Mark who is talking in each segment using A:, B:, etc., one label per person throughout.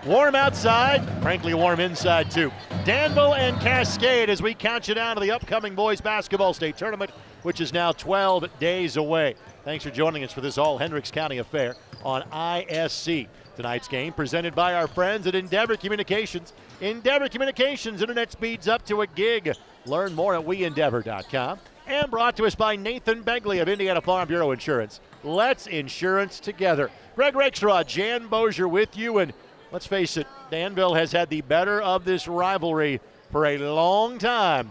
A: Warm outside, frankly warm inside too. Danville and Cascade as we count you down to the upcoming boys basketball state tournament, which is now 12 days away. Thanks for joining us for this all Hendricks County affair on ISC. Tonight's game presented by our friends at Endeavor Communications. Endeavor Communications, internet speeds up to a gig. Learn more at weendeavor.com. And brought to us by Nathan Begley of Indiana Farm Bureau Insurance. Let's insurance together. Greg Rakestraw, Jan Bozier with you, and let's face it, Danville has had the better of this rivalry for a long time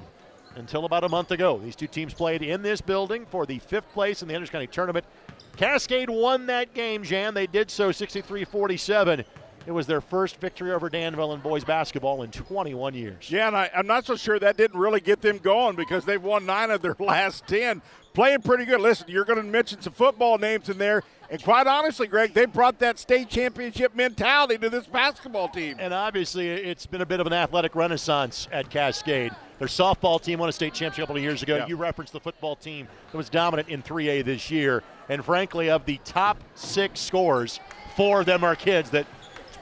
A: until about a month ago. These two teams played in this building for the 5th place in the Hendricks County tournament. Cascade won that game, Jan. They did so 63-47. It was their first victory over Danville in boys basketball in 21 years.
B: Yeah, and I'm not so sure that didn't really get them going because they've won 9 of their last 10. Playing pretty good. Listen, you're going to mention some football names in there. And quite honestly, Greg, they brought that state championship mentality to this basketball team.
A: And obviously, it's been a bit of an athletic renaissance at Cascade. Their softball team won a state championship a couple of years ago.
B: Yeah.
A: You referenced the football team that was dominant in 3A this year. And frankly, of the top 6 scorers, 4 of them are kids that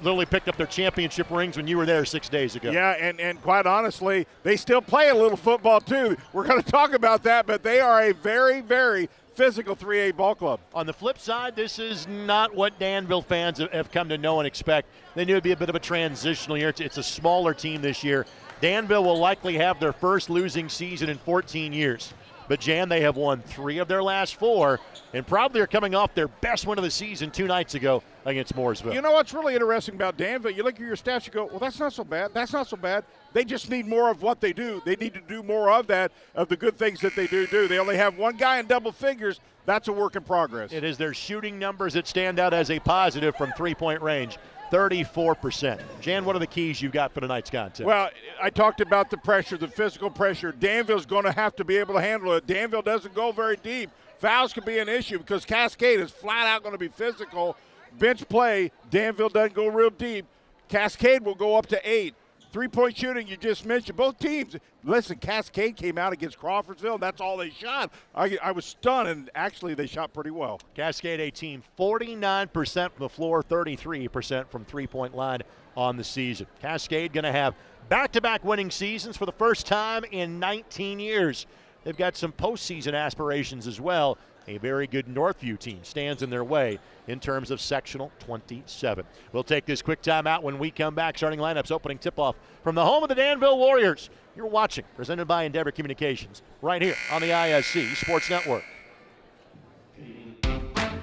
A: literally picked up their championship rings when you were there 6 days ago.
B: Yeah, and quite honestly, they still play a little football too. We're going to talk about that, but they are a very, very physical 3A ball club.
A: On the flip side, this is not what Danville fans have come to know and expect. They knew it'd be a bit of a transitional year. It's a smaller team this year. Danville will likely have their first losing season in 14 years. But, Jan, they have won 3 of their last 4 and probably are coming off their best win of the season 2 nights ago against Mooresville.
B: You know what's really interesting about Danville? You look at your stats, you go, well, that's not so bad. That's not so bad. They just need more of what they do. They need to do more of that, of the good things that they do. They only have 1 guy in double figures. That's a work in progress.
A: It is their shooting numbers that stand out as a positive from three-point range. 34%. Jan, what are the keys you've got for tonight's contest?
B: Well, I talked about the pressure, the physical pressure. Danville's going to have to be able to handle it. Danville doesn't go very deep. Fouls could be an issue because Cascade is flat out going to be physical. Bench play, Danville doesn't go real deep. Cascade will go up to 8. Three-point shooting, you just mentioned. Both teams, listen, Cascade came out against Crawfordsville, and that's all they shot. I was stunned, and actually they shot pretty well.
A: Cascade, a team 49% from the floor, 33% from three-point line on the season. Cascade going to have back-to-back winning seasons for the first time in 19 years. They've got some postseason aspirations as well. A very good Northview team stands in their way in terms of sectional 27. We'll take this quick timeout when we come back. Starting lineups, opening tip-off from the home of the Danville Warriors. You're watching, presented by Endeavor Communications, right here on the ISC Sports Network.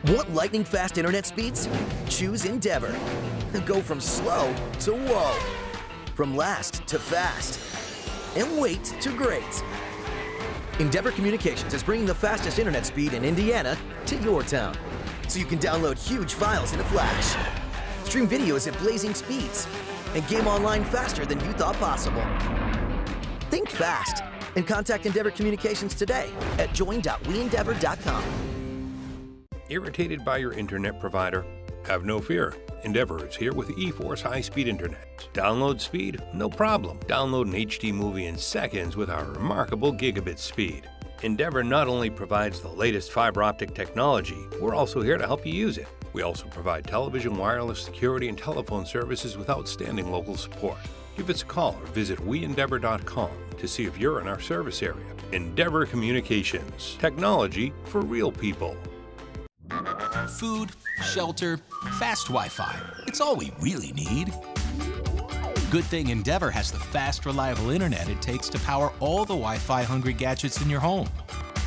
C: Want lightning-fast internet speeds? Choose Endeavor. Go from slow to whoa, from last to fast, and wait to great. Endeavor Communications is bringing the fastest internet speed in Indiana to your town, so you can download huge files in a flash, stream videos at blazing speeds, and game online faster than you thought possible. Think fast and contact Endeavor Communications today at join.weendeavor.com.
D: Irritated by your internet provider? Have no fear. Endeavor is here with eForce high-speed internet. Download speed? No problem. Download an HD movie in seconds with our remarkable gigabit speed. Endeavor not only provides the latest fiber optic technology, we're also here to help you use it. We also provide television, wireless, security, and telephone services with outstanding local support. Give us a call or visit weendeavor.com to see if you're in our service area. Endeavor Communications. Technology for real people.
E: Food, shelter, fast Wi-Fi. It's all we really need. Good thing Endeavor has the fast, reliable internet it takes to power all the Wi-Fi hungry gadgets in your home.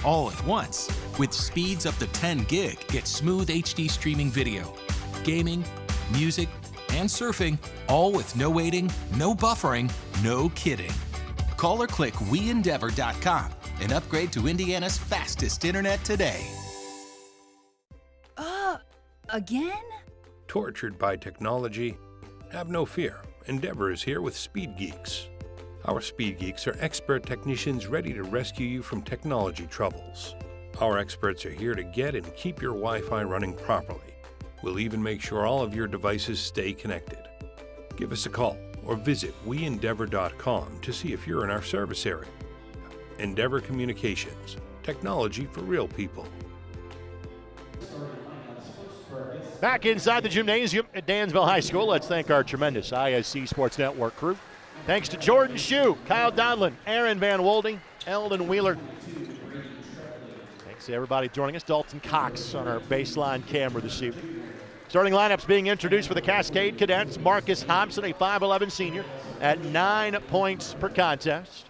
E: All at once. With speeds up to 10 gig, get smooth HD streaming video, gaming, music, and surfing, all with no waiting, no buffering, no kidding. Call or click weendeavor.com and upgrade to Indiana's fastest internet today.
F: Again?
D: Tortured by technology? Have no fear. Endeavor is here with Speed Geeks. Our Speed Geeks are expert technicians ready to rescue you from technology troubles. Our experts are here to get and keep your Wi-Fi running properly. We'll even make sure all of your devices stay connected. Give us a call or visit weendeavor.com to see if you're in our service area. Endeavor Communications, technology for real people.
A: Back inside the gymnasium at Danville High School, let's thank our tremendous ISC Sports Network crew. Thanks to Jordan Shue, Kyle Donlin, Aaron Van Wolding, Eldon Wheeler. Thanks to everybody joining us. Dalton Cox on our baseline camera this evening. Starting lineups being introduced for the Cascade Cadets. Marcus Hobson, a 5'11 senior, at 9 points per contest.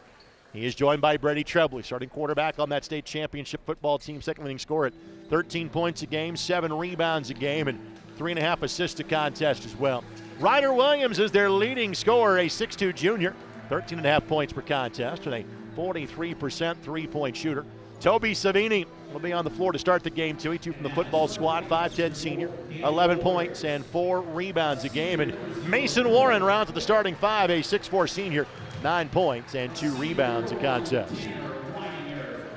A: He is joined by Brady Trebley, starting quarterback on that state championship football team, second leading scorer at 13 points a game, 7 rebounds a game, and 3.5 assists a contest as well. Ryder Williams is their leading scorer, a 6'2 junior, 13.5 points per contest, and a 43% three-point shooter. Toby Savini will be on the floor to start the game, too. He from the football squad, 5'10 senior, 11 points and 4 rebounds a game. And Mason Warren rounds to the starting 5, a 6'4 senior, 9 points and 2 rebounds a contest.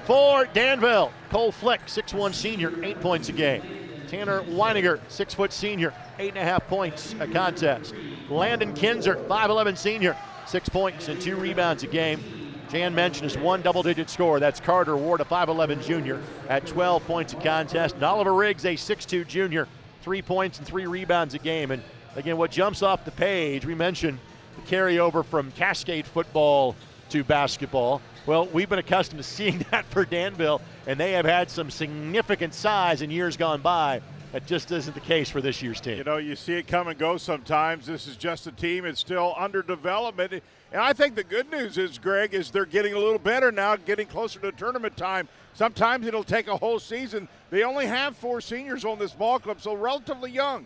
A: For Danville, Cole Flick, 6'1 senior, 8 points a game. Tanner Weininger, 6 foot senior, 8.5 points a contest. Landon Kinzer, 5'11 senior, 6 points and 2 rebounds a game. Jan mentioned his 1 double-digit score. That's Carter Ward, a 5'11 junior, at 12 points a contest. And Oliver Riggs, a 6'2 junior, 3 points and 3 rebounds a game. And again, what jumps off the page, we mentioned the carryover from Cascade football to basketball. Well, we've been accustomed to seeing that for Danville, and they have had some significant size in years gone by. That just isn't the case for this year's team.
B: You know, you see it come and go sometimes. This is just a team. It's still under development. And I think the good news is, Greg, is they're getting a little better now, getting closer to tournament time. Sometimes it'll take a whole season. They only have 4 seniors on this ball club, so relatively young.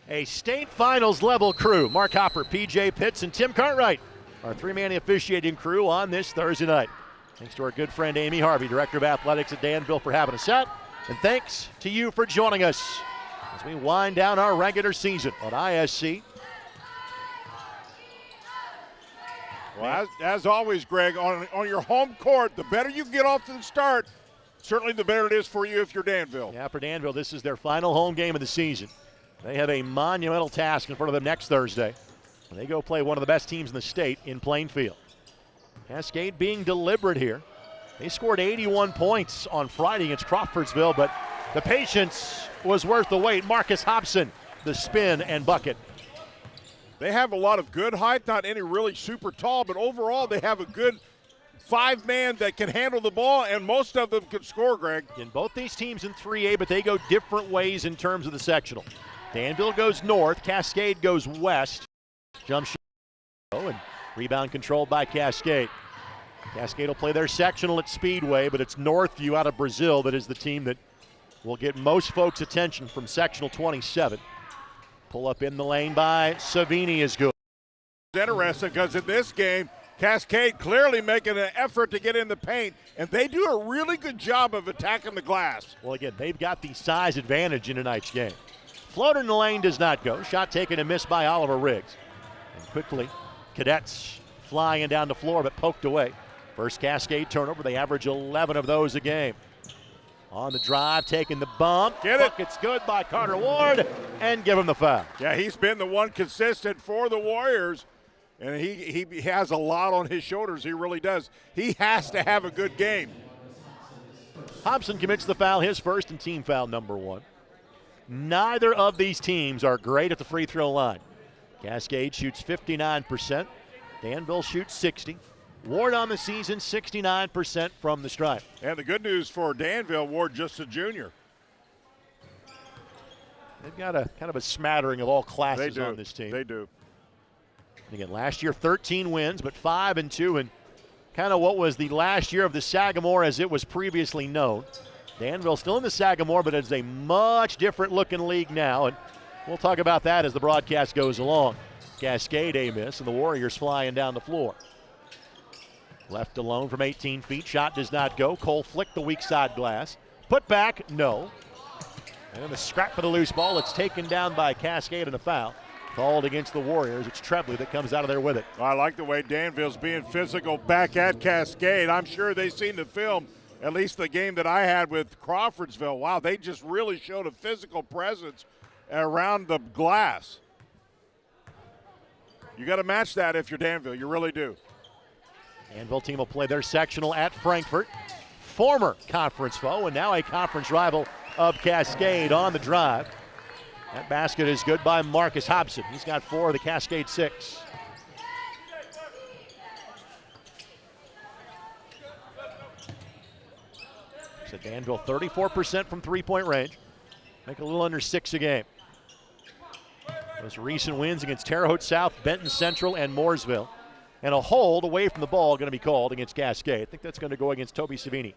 A: A state finals level crew. Mark Hopper, PJ Pitts, and Tim Cartwright, our 3-man officiating crew on this Thursday night. Thanks to our good friend Amy Harvey, Director of Athletics at Danville, for having us out. And thanks to you for joining us as we wind down our regular season on ISC.
B: Well, as always, Greg, on your home court, the better you get off to the start, certainly the better it is for you if you're Danville.
A: Yeah, for Danville, this is their final home game of the season. They have a monumental task in front of them next Thursday. They go play one of the best teams in the state in Plainfield. Cascade being deliberate here. They scored 81 points on Friday against Crawfordsville, but the patience was worth the wait. Marcus Hobson, the spin and bucket.
B: They have a lot of good height, not any really super tall, but overall they have a good 5-man that can handle the ball, and most of them can score, Greg.
A: In both these teams in 3A, but they go different ways in terms of the sectional. Danville goes north, Cascade goes west. Jump shot and rebound controlled by Cascade. Cascade will play their sectional at Speedway, but it's Northview out of Brazil that is the team that will get most folks' attention from sectional 27. Pull up in the lane by Savini is good.
B: It's interesting because in this game, Cascade clearly making an effort to get in the paint, and they do a really good job of attacking the glass.
A: Well, again, they've got the size advantage in tonight's game. Floater in the lane does not go. Shot taken and missed by Oliver Riggs. And quickly, Cadets flying down the floor, but poked away. First Cascade turnover. They average 11 of those a game. On the drive, taking the bump.
B: Get it.
A: It's good by Carter Ward, and give him the foul.
B: Yeah, he's been the one consistent for the Warriors, and he has a lot on his shoulders. He really does. He has to have a good game.
A: Hobson commits the foul, his first and team foul number 1. Neither of these teams are great at the free throw line. Cascade shoots 59%. Danville shoots 60%. Ward on the season, 69% from the stripe.
B: And the good news for Danville, Ward just a junior.
A: They've got a kind of a smattering of all classes on this team.
B: They do.
A: And again, last year 13 wins, but 5-2, and kind of what was the last year of the Sagamore as it was previously known. Danville still in the Sagamore, but it's a much different looking league now, and we'll talk about that as the broadcast goes along. Cascade a miss, and the Warriors flying down the floor. Left alone from 18 feet. Shot does not go. Cole flicked the weak side glass. Put back, no. And the scrap for the loose ball. It's taken down by Cascade and a foul. Called against the Warriors. It's Trebley that comes out of there with it.
B: I like the way Danville's being physical back at Cascade. I'm sure they've seen the film, at least the game that I had with Crawfordsville. Wow, they just really showed a physical presence around the glass. You got to match that if you're Danville. You really do.
A: Danville team will play their sectional at Frankfort. Former conference foe and now a conference rival of Cascade on the drive. That basket is good by Marcus Hobson. He's got 4 of the Cascade 6. So Danville 34% from three-point range. Make a little under 6 a game. Those recent wins against Terre Haute South, Benton Central, and Mooresville. And a hold away from the ball going to be called against Cascade. I think that's going to go against Toby Savini.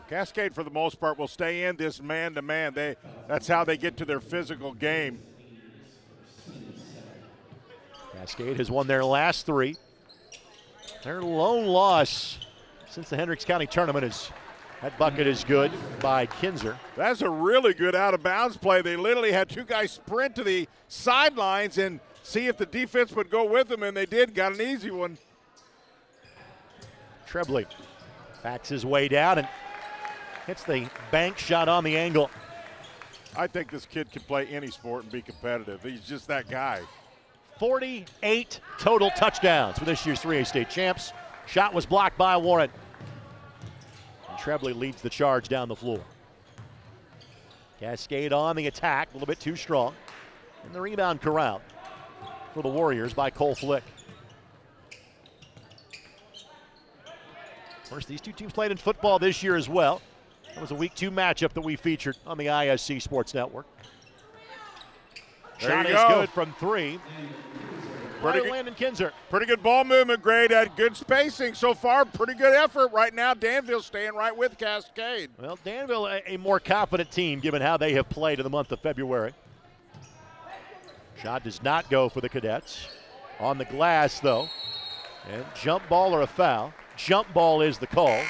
B: Cascade, for the most part, will stay in this man-to-man. That's how they get to their physical game.
A: Cascade has won their last 3. Their lone loss since the Hendricks County tournament is that bucket is good by Kinzer.
B: That's a really good out-of-bounds play. They literally had 2 guys sprint to the sidelines and see if the defense would go with them, and they did. Got an easy one.
A: Trebley backs his way down and hits the bank shot on the angle.
B: I think this kid can play any sport and be competitive. He's just that guy.
A: 48 total touchdowns for this year's 3A state champs. Shot was blocked by Warren. And Trebley leads the charge down the floor. Cascade on the attack, a little bit too strong. And the rebound corralled for the Warriors by Cole Flick. Of course, these two teams played in football this year as well. That was a week 2 matchup that we featured on the ISC Sports Network. Shot is good from 3. By Landon Kinzer.
B: Pretty good ball movement, great at good spacing so far. Pretty good effort right now. Danville staying right with Cascade.
A: Well, Danville a more confident team given how they have played in the month of February. Shot does not go for the Cadets. On the glass, though. And jump ball or a foul. Jump ball is the call.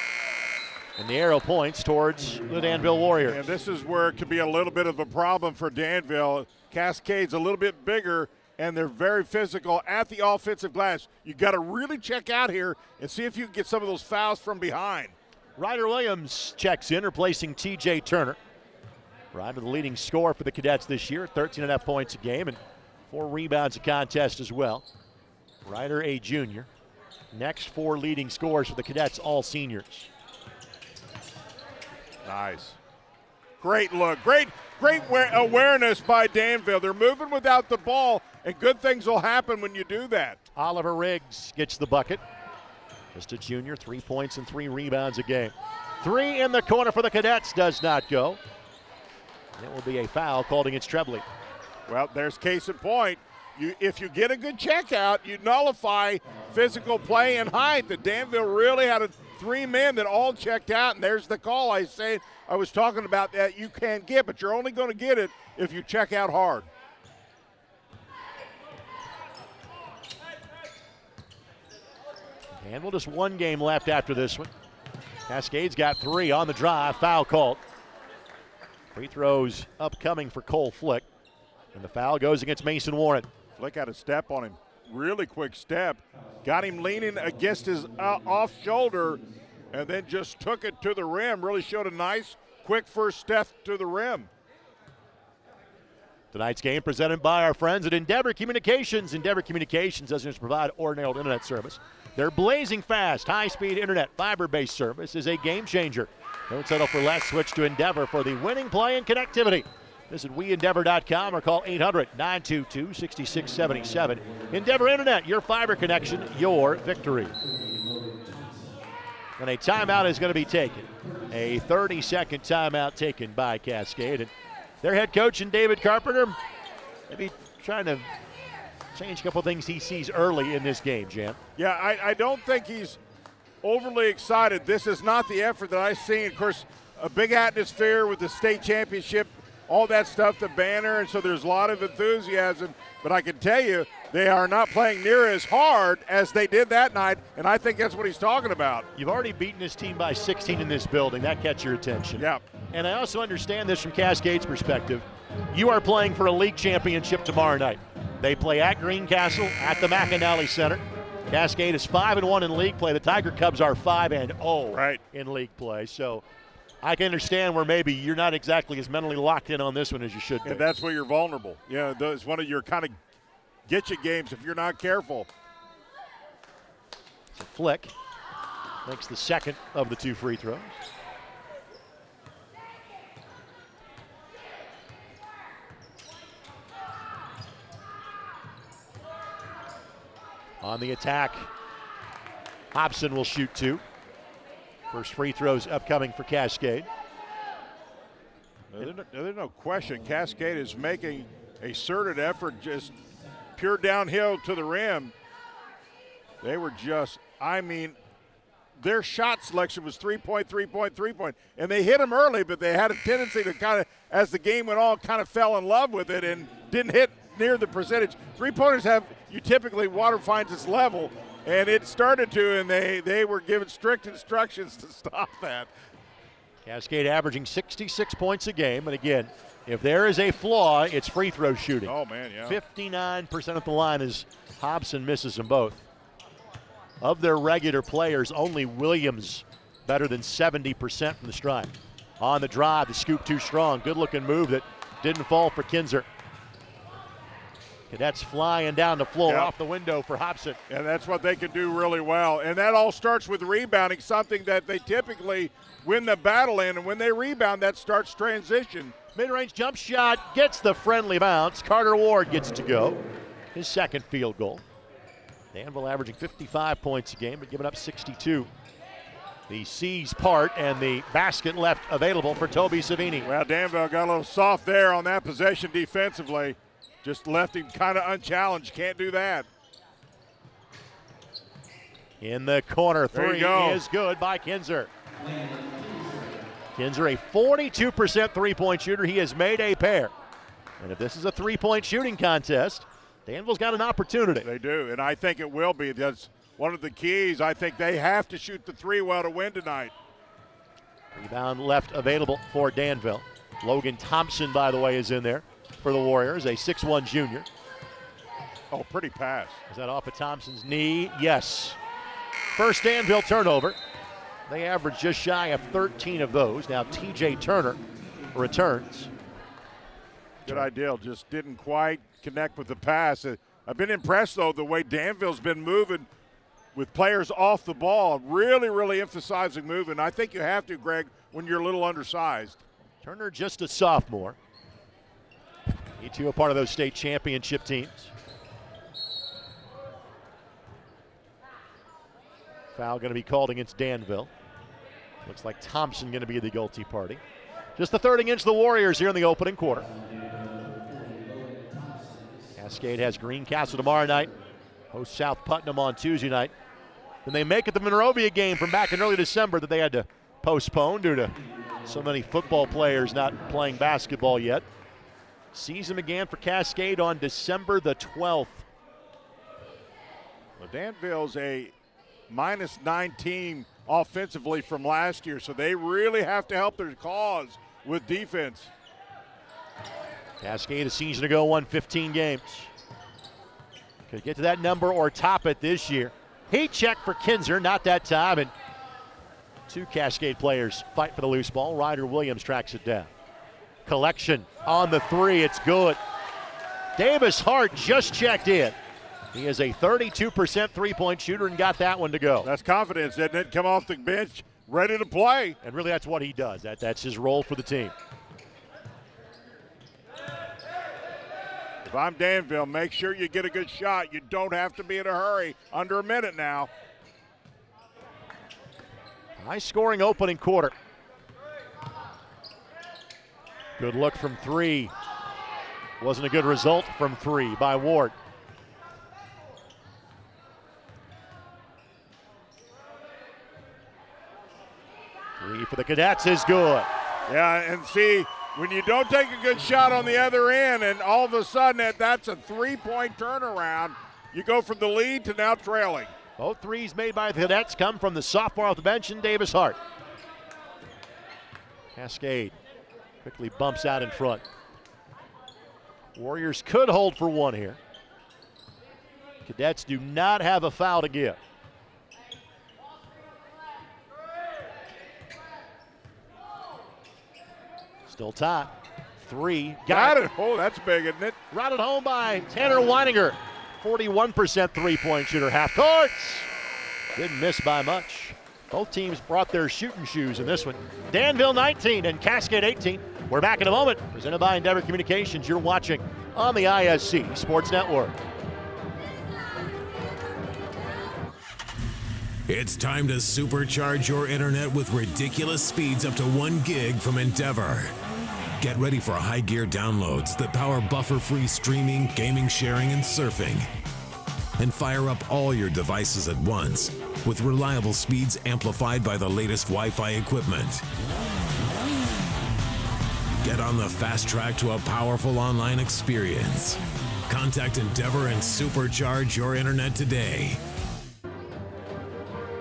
A: And the arrow points towards the Danville Warriors.
B: And this is where it could be a little bit of a problem for Danville. Cascade's a little bit bigger, and they're very physical at the offensive glass. You got to really check out here and see if you can get some of those fouls from behind.
A: Ryder Williams checks in, replacing T.J. Turner. Ryder, the leading scorer for the Cadets this year, 13.5 points a game and 4 rebounds a contest as well. Ryder, a junior. Next 4 leading scorers for the Cadets, all seniors.
B: Nice. Great look. Great awareness by Danville. They're moving without the ball, and good things will happen when you do that.
A: Oliver Riggs gets the bucket. Just a junior, 3 points and 3 rebounds a game. 3 in the corner for the Cadets does not go. It will be a foul called against Trebley.
B: Well, there's case in point. If you get a good check out, you nullify physical play and height. The Danville really had 3 men that all checked out, and there's the call I was talking about that you can get, but you're only going to get it if you check out hard.
A: Danville just 1 game left after this one. Cascade's got 3 on the drive, foul called. Free throws upcoming for Cole Flick, and the foul goes against Mason Warren.
B: Flick had a step on him, really quick step. Got him leaning against his off shoulder and then just took it to the rim. Really showed a nice, quick first step to the rim.
A: Tonight's game presented by our friends at Endeavor Communications. Endeavor Communications doesn't just provide ordinary internet service. Their blazing fast, high-speed internet fiber-based service is a game changer. Don't settle for less. Switch to Endeavor for the winning play and connectivity. Visit WeEndeavor.com or call 800-922-6677. Endeavor Internet, your fiber connection, your victory. And a timeout is going to be taken. A 30-second timeout taken by Cascade. And their head coach, and David Carpenter, maybe trying to change a couple things he sees early in this game, Jam.
B: Yeah, I don't think he's overly excited. This is not the effort that I've seen. Of course, a big atmosphere with the state championship, all that stuff, the banner, and so there's a lot of enthusiasm. But I can tell you, they are not playing near as hard as they did that night, and I think that's what he's talking about.
A: You've already beaten this team by 16 in this building. That catch your attention.
B: Yeah.
A: And I also understand this from Cascade's perspective. You are playing for a league championship tomorrow night. They play at Greencastle at the McAnally Center. Cascade is 5-1 in league play. The Tiger Cubs are 5-0 in league play. So I can understand where maybe you're not exactly as mentally locked in on this one as you should be.
B: And that's where you're vulnerable. Yeah, it's one of your kind of get-you games if you're not careful.
A: It's a flick. Makes the second of the 2 free throws. On the attack, Hobson will shoot 2. First free throws upcoming for Cascade.
B: There's no question. Cascade is making a concerted effort, just pure downhill to the rim. They were just, their shot selection was 3-point, 3-point, 3-point. And they hit them early, but they had a tendency to kind of, as the game went on, kind of fell in love with it and didn't hit near the percentage. Three-pointers typically water finds its level, and it started to, and they were given strict instructions to stop that.
A: Cascade averaging 66 points a game, and again, if there is a flaw, it's free throw shooting.
B: Oh, man, yeah.
A: 59% at the line as Hobson misses them both. Of their regular players, only Williams better than 70% from the stripe. On the drive, the scoop too strong. Good-looking move that didn't fall for Kinzer. Cadets flying down the floor off the window for Hobson.
B: And that's what they can do really well. And that all starts with rebounding, something that they typically win the battle in. And when they rebound, that starts transition.
A: Mid-range jump shot gets the friendly bounce. Carter Ward gets to go. His second field goal. Danville averaging 55 points a game, but giving up 62. The C's part and the basket left available for Toby Savini.
B: Well, Danville got a little soft there on that possession defensively. Just left him kind of unchallenged. Can't do that.
A: In the corner, 3 is good by Kinzer. Kinzer, a 42% three-point shooter. He has made a pair. And if this is a three-point shooting contest, Danville's got an opportunity.
B: They do, and I think it will be. That's one of the keys. I think they have to shoot the 3 well to win tonight.
A: Rebound left available for Danville. Logan Thompson, by the way, is in there for the Warriors, a 6'1 junior.
B: Oh, pretty pass.
A: Is that off of Thompson's knee? Yes. First Danville turnover. They average just shy of 13 of those. Now TJ Turner returns.
B: Good idea, just didn't quite connect with the pass. I've been impressed, though, the way Danville's been moving with players off the ball, really emphasizing moving. I think you have to, Greg, when you're a little undersized.
A: Turner just a sophomore. He too a part of those state championship teams. Foul going to be called against Danville. Looks like Thompson going to be the guilty party. Just the third against the Warriors here in the opening quarter. Cascade has Greencastle tomorrow night. Hosts South Putnam on Tuesday night. Then they make it the Monrovia game from back in early December that they had to postpone due to so many football players not playing basketball yet. Season began for Cascade on December the 12th.
B: Well, Danville's a -9 team offensively from last year, so they really have to help their cause with defense.
A: Cascade a season ago won 15 games. Could get to that number or top it this year. Heat check for Kinzer, not that time, and 2 Cascade players fight for the loose ball. Ryder Williams tracks it down. Collection on the 3, it's good. Davis Hart just checked in. He is a 32% three-point shooter and got that one to go.
B: That's confidence, doesn't it? Come off the bench, ready to play.
A: And really that's what he does. That's his role for the team.
B: If I'm Danville, make sure you get a good shot. You don't have to be in a hurry. Under a minute now.
A: High-scoring opening quarter. Good look from 3. Wasn't a good result from 3 by Ward. Three for the Cadets is good.
B: Yeah, and see, when you don't take a good shot on the other end and all of a sudden that's a 3-point turnaround, you go from the lead to now trailing.
A: Both threes made by the Cadets come from the sophomore off the bench and Davis Hart. Cascade Quickly bumps out in front. Warriors could hold for one here. Cadets do not have a foul to give. Still tied. 3.
B: Got it. Oh, that's big, isn't it?
A: Routed home by Tanner Weininger. 41% three-point shooter. Half court. Didn't miss by much. Both teams brought their shooting shoes in this one. Danville 19 and Cascade 18. We're back in a moment. Presented by Endeavor Communications. You're watching on the IHSAA Sports Network.
F: It's time to supercharge your internet with ridiculous speeds up to 1 gig from Endeavor. Get ready for high gear downloads that power buffer-free streaming, gaming, sharing, and surfing. And fire up all your devices at once with reliable speeds amplified by the latest Wi-Fi equipment. Get on the fast track to a powerful online experience. Contact Endeavor and supercharge your internet today.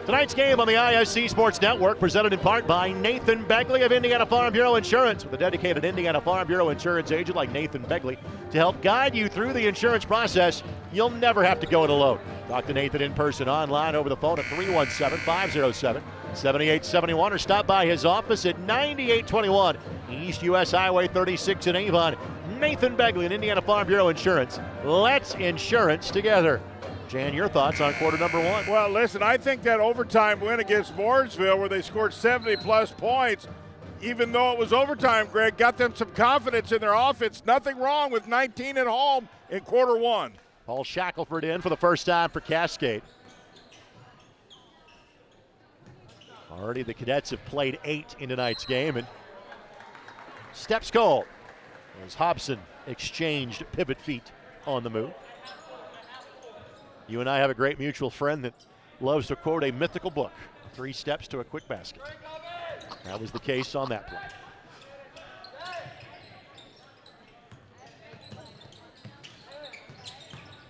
A: Tonight's game on the IHSAA Sports Network presented in part by Nathan Begley of Indiana Farm Bureau Insurance, with a dedicated Indiana Farm Bureau Insurance agent like Nathan Begley to help guide you through the insurance process. You'll never have to go it alone. Talk to Nathan in person, online, over the phone at 317-507-7871 or stop by his office at 9821 East US Highway 36 in Avon. Nathan Begley and Indiana Farm Bureau Insurance. Let's insurance together. Jan, your thoughts on quarter number 1?
B: Well, listen, I think that overtime win against Mooresville, where they scored 70-plus points, even though it was overtime, Greg, got them some confidence in their offense. Nothing wrong with 19 at home in quarter 1.
A: Paul Shackelford in for the first time for Cascade. Already the Cadets have played 8 in tonight's game, and steps called as Hobson exchanged pivot feet on the move. You and I have a great mutual friend that loves to quote a mythical book, 3 Steps to a Quick Basket. That was the case on that play.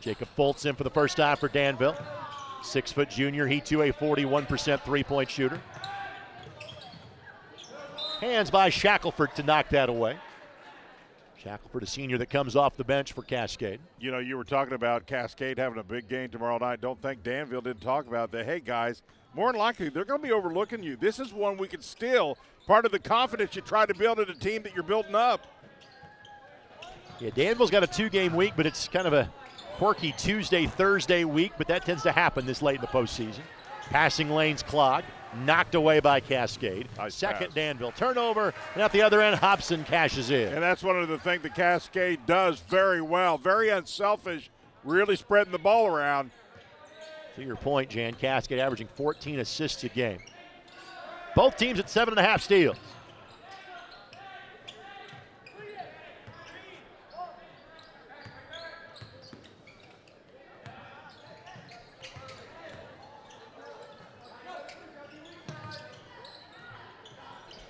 A: Jacob Foltz in for the first time for Danville. 6-foot junior, he too a 41% three-point shooter. Hands by Shackelford to knock that away. Shackelford, a senior that comes off the bench for Cascade.
B: You know, you were talking about Cascade having a big game tomorrow night. Don't think Danville didn't talk about that. Hey, guys, more than likely, they're going to be overlooking you. This is one we can steal. Part of the confidence you try to build in a team that you're building up.
A: Yeah, Danville's got a 2-game week, but it's kind of a quirky Tuesday, Thursday week, but that tends to happen this late in the postseason. Passing lanes clogged, knocked away by Cascade. Second
B: pass.
A: Danville turnover, and at the other end, Hobson cashes in.
B: And that's one of the things that Cascade does very well. Very unselfish, really spreading the ball around.
A: To your point, Jan, Cascade averaging 14 assists a game. Both teams at 7.5 steals.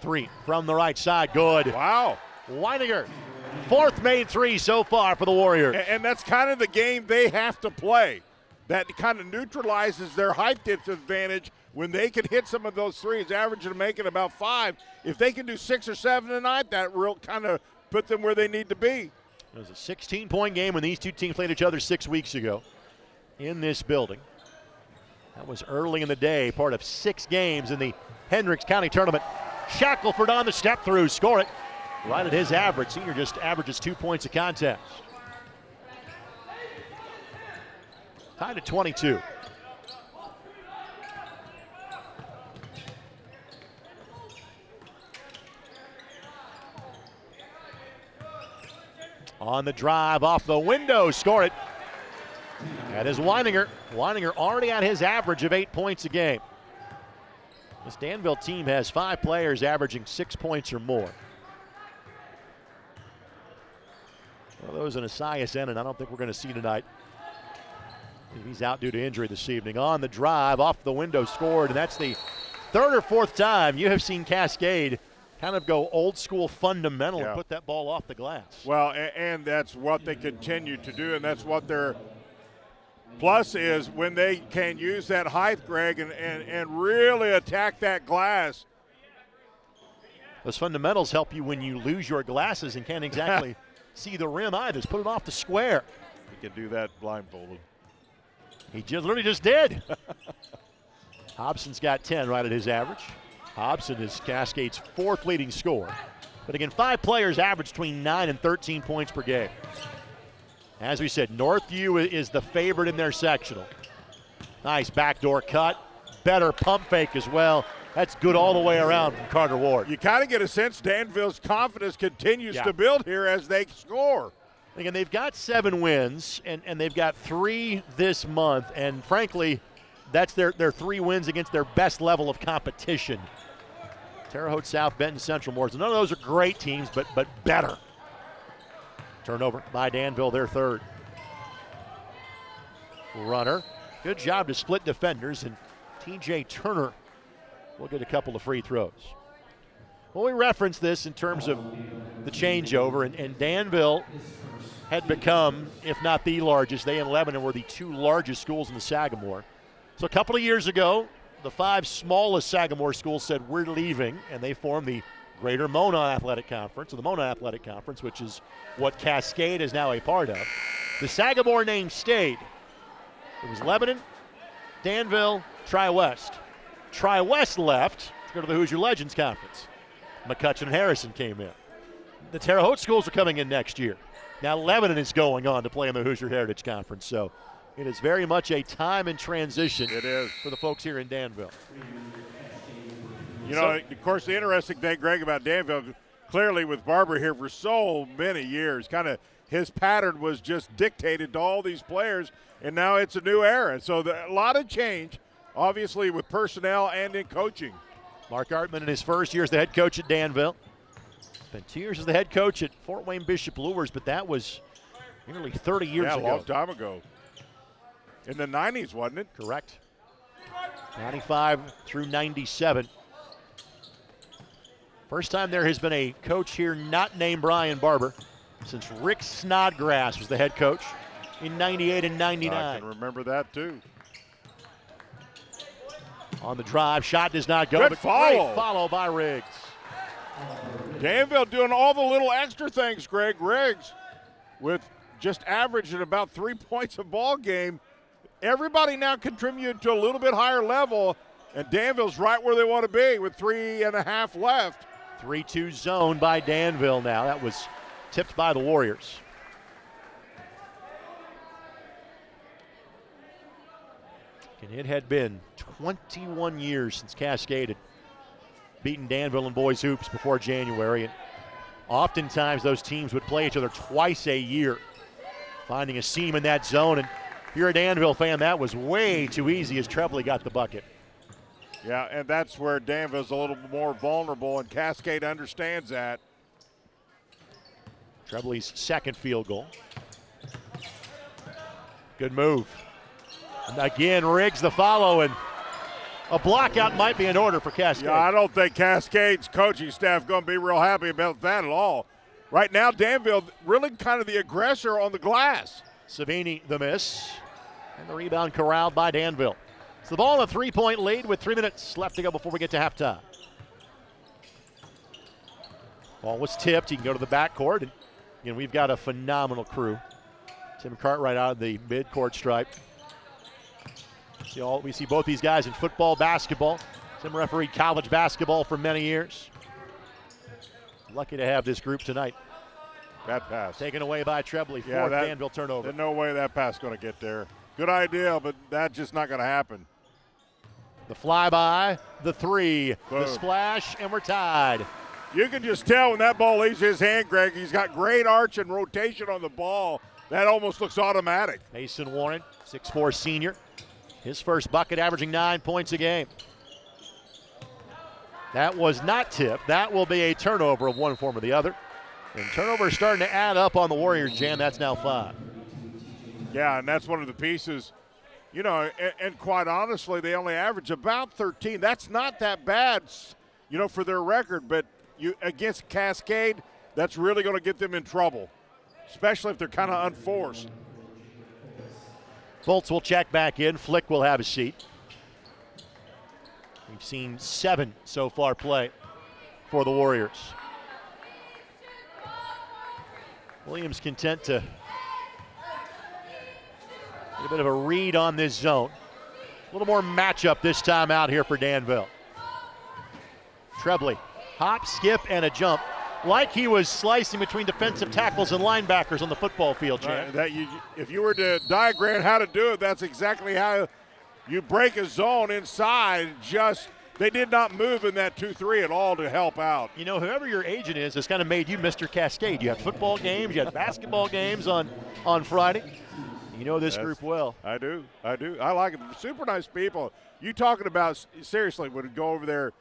A: Three from the right side, good.
B: Wow.
A: Weininger, 4th made 3 so far for the Warriors.
B: And that's kind of the game they have to play. That kind of neutralizes their height disadvantage when they can hit some of those threes, averaging to making about 5. If they can do 6 or 7 tonight, that real kind of put them where they need to be.
A: It was a 16-point game when these two teams played each other 6 weeks ago in this building. That was early in the day, part of 6 games in the Hendricks County Tournament. Shackelford on the step through, score it. Right at his average. Senior just averages 2 points a contest. Tied at 22. On the drive, off the window, score it. That is Weininger. Weininger already at his average of 8 points a game. This Danville team has 5 players averaging 6 points or more. Well, those in IHSAA, and I don't think we're going to see tonight. He's out due to injury this evening. On the drive, off the window, scored, and that's the 3rd or 4th time you have seen Cascade kind of go old school fundamental and put that ball off the glass.
B: Well, and that's what they continue to do, and that's what their plus is when they can use that height, Greg, and really attack that glass.
A: Those fundamentals help you when you lose your glasses and can't exactly see the rim either. Just put it off the square.
B: He can do that blindfolded.
A: He literally just did. Hobson's got 10 right at his average. Hobson is Cascade's 4th leading scorer. But again, 5 players average between 9 and 13 points per game. As we said, Northview is the favorite in their sectional. Nice backdoor cut. Better pump fake as well. That's good all the way around from Carter Ward.
B: You kind of get a sense Danville's confidence continues to build here as they score.
A: Again, they've got 7 wins, and they've got 3 this month. And frankly, that's their 3 wins against their best level of competition. Terre Haute South, Benton Central, Morrison. None of those are great teams, but better. Turnover by Danville, their 3rd. Runner. Good job to split defenders, and TJ Turner will get a couple of free throws. Well, we referenced this in terms of the changeover, and Danville had become, if not the largest, they and Lebanon were the 2 largest schools in the Sagamore. So a couple of years ago, the 5 smallest Sagamore schools said, we're leaving, and they formed the Greater Mona Athletic Conference, or the Mona Athletic Conference, which is what Cascade is now a part of. The Sagamore name stayed. It was Lebanon, Danville, Tri-West. Tri-West left to go to the Hoosier Legends Conference. McCutcheon and Harrison came in. The Terre Haute schools are coming in next year. Now Lebanon is going on to play in the Hoosier Heritage Conference, so it is very much a time in transition for the folks here in Danville.
B: You know, of course, the interesting thing, Greg, about Danville, clearly with Barber here for so many years, kind of his pattern was just dictated to all these players, and now it's a new era. So a lot of change, obviously, with personnel and in coaching.
A: Mark Artman in his first year as the head coach at Danville. Spent 2 years as the head coach at Fort Wayne Bishop Luers, but that was nearly 30 years ago.
B: Yeah, a long time ago. In the 90s, wasn't it?
A: Correct. 95 through 97. First time there has been a coach here not named Brian Barber since Rick Snodgrass was the head coach in 98 and 99.
B: I can remember that too.
A: On the drive, shot does not go,
B: Good
A: but
B: follow.
A: great follow by Riggs.
B: Danville doing all the little extra things, Greg. Riggs with just averaging about 3 points a ball game. Everybody now contributing to a little bit higher level, and Danville's right where they want to be with 3.5 left.
A: 3-2 zone by Danville now. That was tipped by the Warriors. And it had been 21 years since Cascade had beaten Danville in boys hoops before January. And oftentimes those teams would play each other twice a year, finding a seam in that zone. And if you're a Danville fan, that was way too easy as Trebley got the bucket.
B: Yeah, and that's where Danville's a little more vulnerable, and Cascade understands that.
A: Trebley's 2nd field goal. Good move. And again, Riggs the follow, and a block out might be in order for Cascade.
B: Yeah, I don't think Cascade's coaching staff going to be real happy about that at all. Right now, Danville really kind of the aggressor on the glass.
A: Savini the miss, and the rebound corralled by Danville. It's the ball in a 3-point lead with 3 minutes left to go before we get to halftime. Ball was tipped. He can go to the backcourt. And again, we've got a phenomenal crew. Tim Cartwright out of the midcourt stripe. We see both these guys in football, basketball. Tim refereed college basketball for many years. Lucky to have this group tonight.
B: That pass.
A: Taken away by Trebley. Fourth Danville turnover.
B: There's no way that pass is going to get there. Good idea, but that's just not going to happen.
A: The flyby, the 3,
B: Boom.
A: The splash, and we're tied.
B: You can just tell when that ball leaves his hand, Greg, he's got great arch and rotation on the ball. That almost looks automatic.
A: Mason Warren, 6'4" senior. His first bucket averaging 9 points a game. That was not tipped. That will be a turnover of one form or the other. And turnovers starting to add up on the Warriors, Jam. That's now 5.
B: Yeah, and that's one of the pieces. You know, and quite honestly, they only average about 13. That's not that bad, you know, for their record. But you against Cascade, that's really going to get them in trouble, especially if they're kind of unforced.
A: Bolts will check back in. Flick will have a seat. We've seen 7 so far play for the Warriors. Williams content to get a bit of a read on this zone. A little more matchup this time out here for Danville. Trebley, hop, skip, and a jump. Like he was slicing between defensive tackles and linebackers on the football field, Jan.
B: If you were to diagram how to do it, that's exactly how you break a zone inside. Just they did not move in that 2-3 at all to help out.
A: You know, whoever your agent is has kind of made you Mr. Cascade. You had football games, you had basketball games on Friday. You know this group well.
B: I do. I like it. Super nice people. You talking about, seriously, would go over there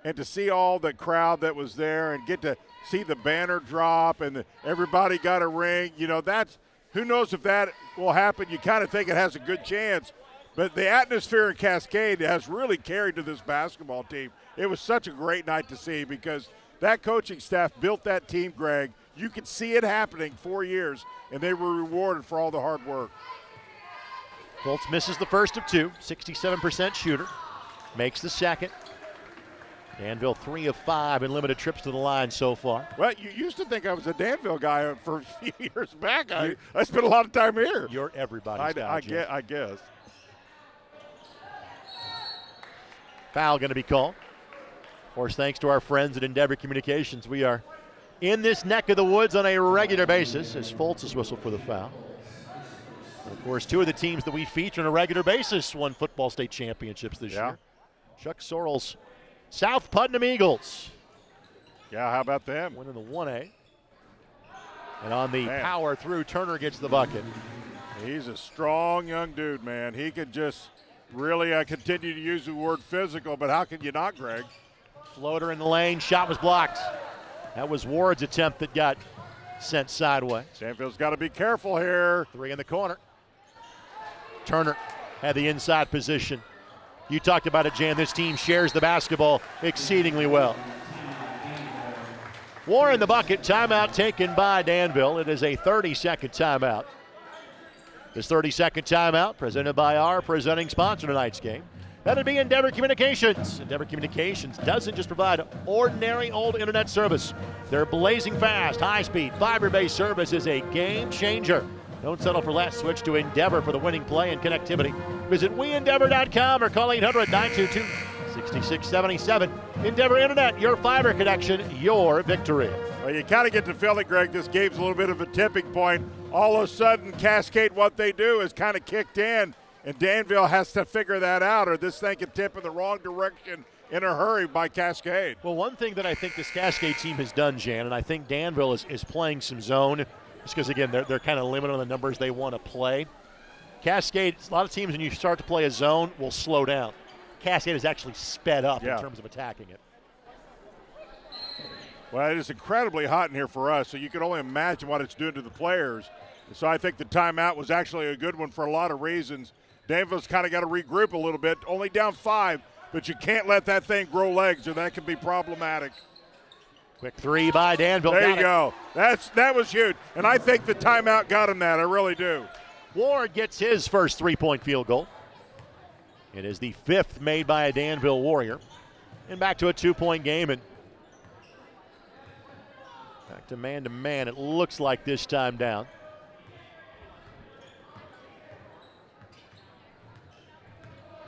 B: and to see all the crowd that was there and get to see the banner drop and everybody got a ring. You know, that's, who knows if that will happen. You kind of think it has a good chance. But the atmosphere in Cascade has really carried to this basketball team. It was such a great night to see because that coaching staff built that team, Greg. You could see it happening 4 years, and they were rewarded for all the hard work.
A: Fultz misses the first of two, 67% shooter. Makes the second. Danville 3 of 5 in limited trips to the line so far.
B: Well, you used to think I was a Danville guy for a few years back. I spent a lot of time here.
A: You're everybody's guy,
B: I guess.
A: Foul going to be called. Of course, thanks to our friends at Endeavor Communications, we are in this neck of the woods on a regular basis as Fultz is whistled for the foul. And of course, two of the teams that we feature on a regular basis won football state championships this year. Chuck Sorrell's South Putnam Eagles.
B: Yeah, how about them?
A: Winning the 1A. And on the power through, Turner gets the bucket.
B: He's a strong young dude, man. He could just really continue to use the word physical, but how can you not, Greg?
A: Floater in the lane, shot was blocked. That was Ward's attempt that got sent sideways.
B: Danville's got to be careful here.
A: 3 in the corner. Turner had the inside position. You talked about it, Jan. This team shares the basketball exceedingly well. Warren the bucket. Timeout taken by Danville. It is a 30-second timeout. This 30-second timeout presented by our presenting sponsor tonight's game. That'd be Endeavor Communications. Endeavor Communications doesn't just provide ordinary old internet service. Their blazing fast, high-speed, fiber-based service is a game changer. Don't settle for less. Switch to Endeavor for the winning play and connectivity. Visit weendeavor.com or call 800-922-6677. Endeavor Internet, your fiber connection, your victory.
B: Well, you kind of get the feeling, Greg, this game's a little bit of a tipping point. All of a sudden, Cascade, what they do is kind of kicked in, and Danville has to figure that out, or this thing could tip in the wrong direction in a hurry by Cascade.
A: Well, one thing that I think this Cascade team has done, Jan, and I think Danville is playing some zone, just because, again, they're kind of limited on the numbers they want to play. Cascade, a lot of teams, when you start to play a zone, will slow down. Cascade has actually sped up in terms of attacking it.
B: Well, it is incredibly hot in here for us, so you can only imagine what it's doing to the players. So I think the timeout was actually a good one for a lot of reasons. Danville's kind of got to regroup a little bit, only down 5, but you can't let that thing grow legs or that can be problematic.
A: Quick 3 by Danville.
B: There you go. That was huge, and I think the timeout got him that. I really do.
A: Ward gets his first 3-point field goal. It is the 5th made by a Danville Warrior. And back to a 2-point game, and back to man, it looks like this time down.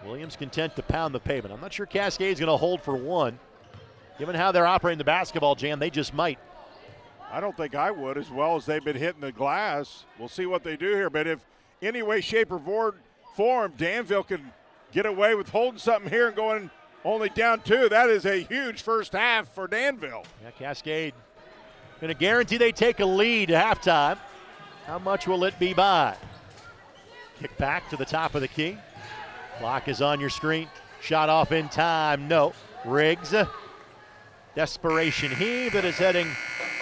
A: Williams content to pound the pavement. I'm not sure Cascade's going to hold for one. Given how they're operating the basketball, Jan, they just might.
B: I don't think I would, as well as they've been hitting the glass. We'll see what they do here. But if any way, shape, or form, Danville can get away with holding something here and going only down 2, that is a huge first half for Danville.
A: Yeah, Cascade going to guarantee they take a lead at halftime. How much will it be by? Kick back to the top of the key. Clock is on your screen. Shot off in time, no. Riggs. Desperation heave that is heading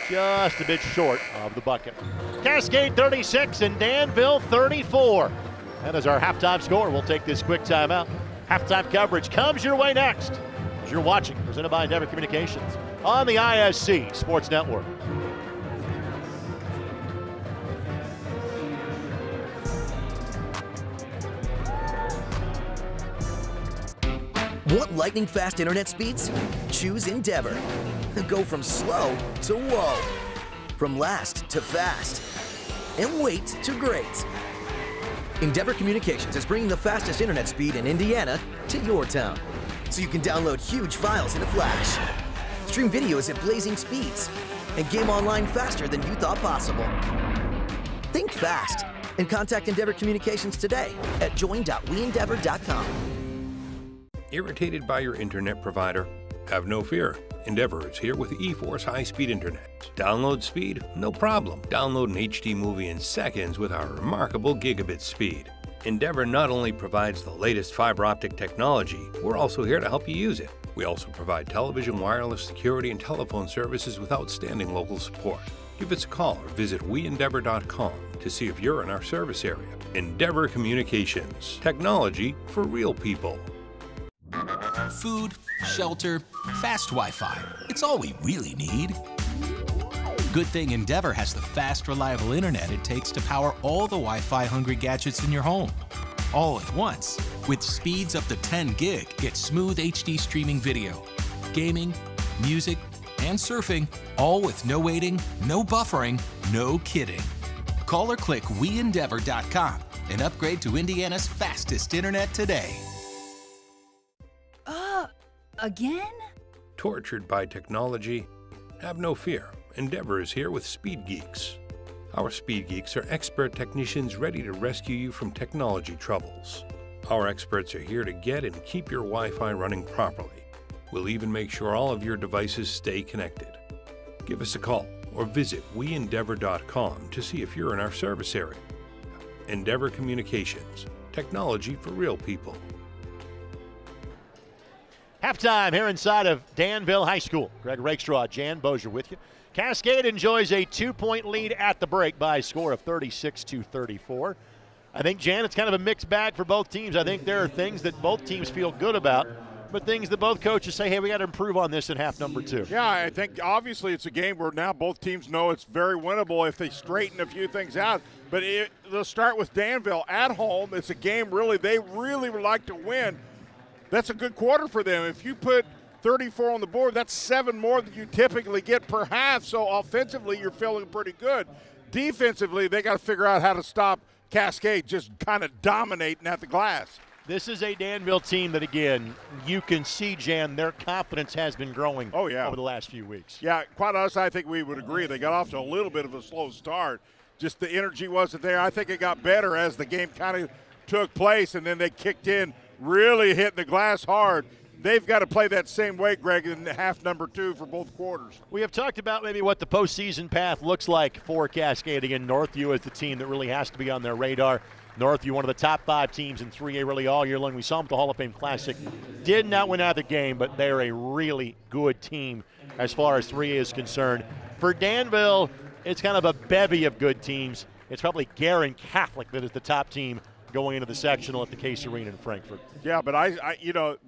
A: just a bit short of the bucket. Cascade 36 and Danville 34. That is our halftime score. We'll take this quick timeout. Halftime coverage comes your way next as you're watching, presented by Endeavor Communications on the ISC Sports Network.
C: Want lightning-fast internet speeds? Choose Endeavor. Go from slow to whoa. From last to fast. And wait to great. Endeavor Communications is bringing the fastest internet speed in Indiana to your town, so you can download huge files in a flash, stream videos at blazing speeds, and game online faster than you thought possible. Think fast and contact Endeavor Communications today at join.weendeavor.com.
D: Irritated by your internet provider? Have no fear. Endeavor is here with eForce high-speed internet. Download speed? No problem. Download an HD movie in seconds with our remarkable gigabit speed. Endeavor not only provides the latest fiber optic technology, we're also here to help you use it. We also provide television, wireless, security, and telephone services with outstanding local support. Give us a call or visit weendeavor.com to see if you're in our service area. Endeavor Communications. Technology for real people.
E: Food, shelter, fast Wi-Fi. It's all we really need. Good thing Endeavor has the fast, reliable internet it takes to power all the Wi-Fi hungry gadgets in your home. All at once. With speeds up to 10 gig, get smooth HD streaming video, gaming, music, and surfing, all with no waiting, no buffering, no kidding. Call or click weendeavor.com and upgrade to Indiana's fastest internet today.
G: Again?
D: Tortured by technology? Have no fear. Endeavor is here with Speed Geeks. Our Speed Geeks are expert technicians ready to rescue you from technology troubles. Our experts are here to get and keep your Wi-Fi running properly. We'll even make sure all of your devices stay connected. Give us a call or visit weendeavor.com to see if you're in our service area. Endeavor Communications. Technology for real people.
A: Halftime here inside of Danville High School. Greg Rakestraw, Jan Bozier with you. Cascade enjoys a 2-point lead at the break by a score of 36-34. I think, Jan, it's kind of a mixed bag for both teams. I think there are things that both teams feel good about, but things that both coaches say, hey, we got to improve on this in half number 2.
B: Yeah, I think obviously it's a game where now both teams know it's very winnable if they straighten a few things out. But they'll start with Danville at home. It's a game they really would like to win. That's a good quarter for them. If you put 34 on the board, that's 7 more than you typically get per half. So offensively, you're feeling pretty good. Defensively, they got to figure out how to stop Cascade just kind of dominating at the glass.
A: This is a Danville team that, again, you can see, Jan, their confidence has been growing over the last few weeks.
B: Yeah, quite honestly, I think we would agree. They got off to a little bit of a slow start. Just the energy wasn't there. I think it got better as the game kind of took place, and then they kicked in, really hitting the glass hard. They've got to play that same way, Greg, in half number 2 for both quarters.
A: We have talked about maybe what the postseason path looks like for Cascade. Again, Northview is the team that really has to be on their radar. Northview, one of the top 5 teams in 3A really all year long. We saw them at the Hall of Fame Classic. Did not win either game, but they're a really good team as far as 3A is concerned. For Danville, it's kind of a bevy of good teams. It's probably Guerin Catholic that is the top team going into the sectional at the Case Arena in Frankfort.
B: Yeah, but I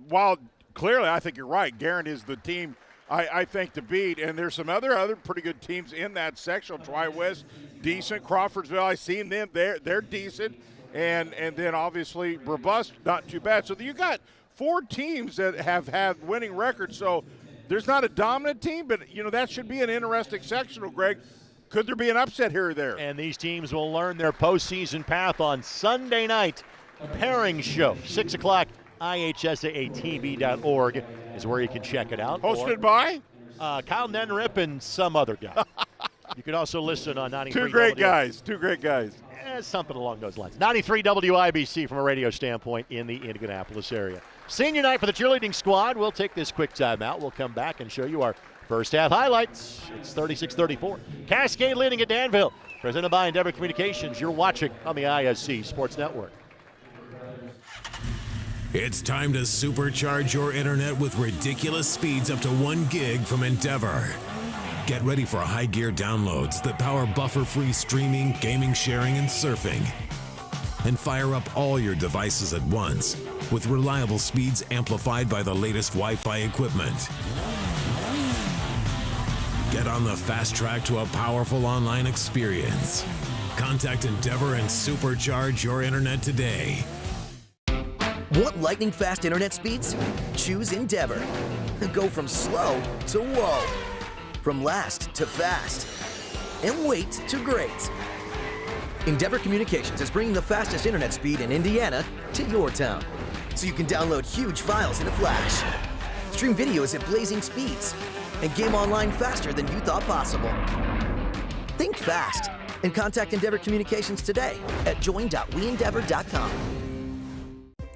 B: while clearly I think you're right, Guerin is the team I think to beat, and there's some other pretty good teams in that sectional. Tri-West, decent. Crawfordsville, I've seen them. They're decent. And then obviously Robust, not too bad. So you got 4 teams that have had winning records. So there's not a dominant team, but that should be an interesting sectional, Greg. Could there be an upset here or there?
A: And these teams will learn their postseason path on Sunday night. Pairing show, 6 o'clock. IHSAATV.org is where you can check it out.
B: Hosted by?
A: Kyle Nenrip and some other guy. You can also listen on 93.
B: Two great guys.
A: Something along those lines. 93 WIBC from a radio standpoint in the Indianapolis area. Senior night for the cheerleading squad. We'll take this quick timeout. We'll come back and show you our first half highlights. It's 36-34. Cascade leading at Danville. Presented by Endeavor Communications. You're watching on the ISC Sports Network.
F: It's time to supercharge your internet with ridiculous speeds up to 1 gig from Endeavor. Get ready for high gear downloads that power buffer-free streaming, gaming, sharing, and surfing. And fire up all your devices at once with reliable speeds amplified by the latest Wi-Fi equipment. Get on the fast track to a powerful online experience. Contact Endeavor and supercharge your internet today.
C: Want lightning-fast internet speeds? Choose Endeavor. Go from slow to whoa. From last to fast. And wait to great. Endeavor Communications is bringing the fastest internet speed in Indiana to your town, so you can download huge files in a flash, stream videos at blazing speeds, and game online faster than you thought possible. Think fast and contact Endeavor Communications today at join.weendeavor.com.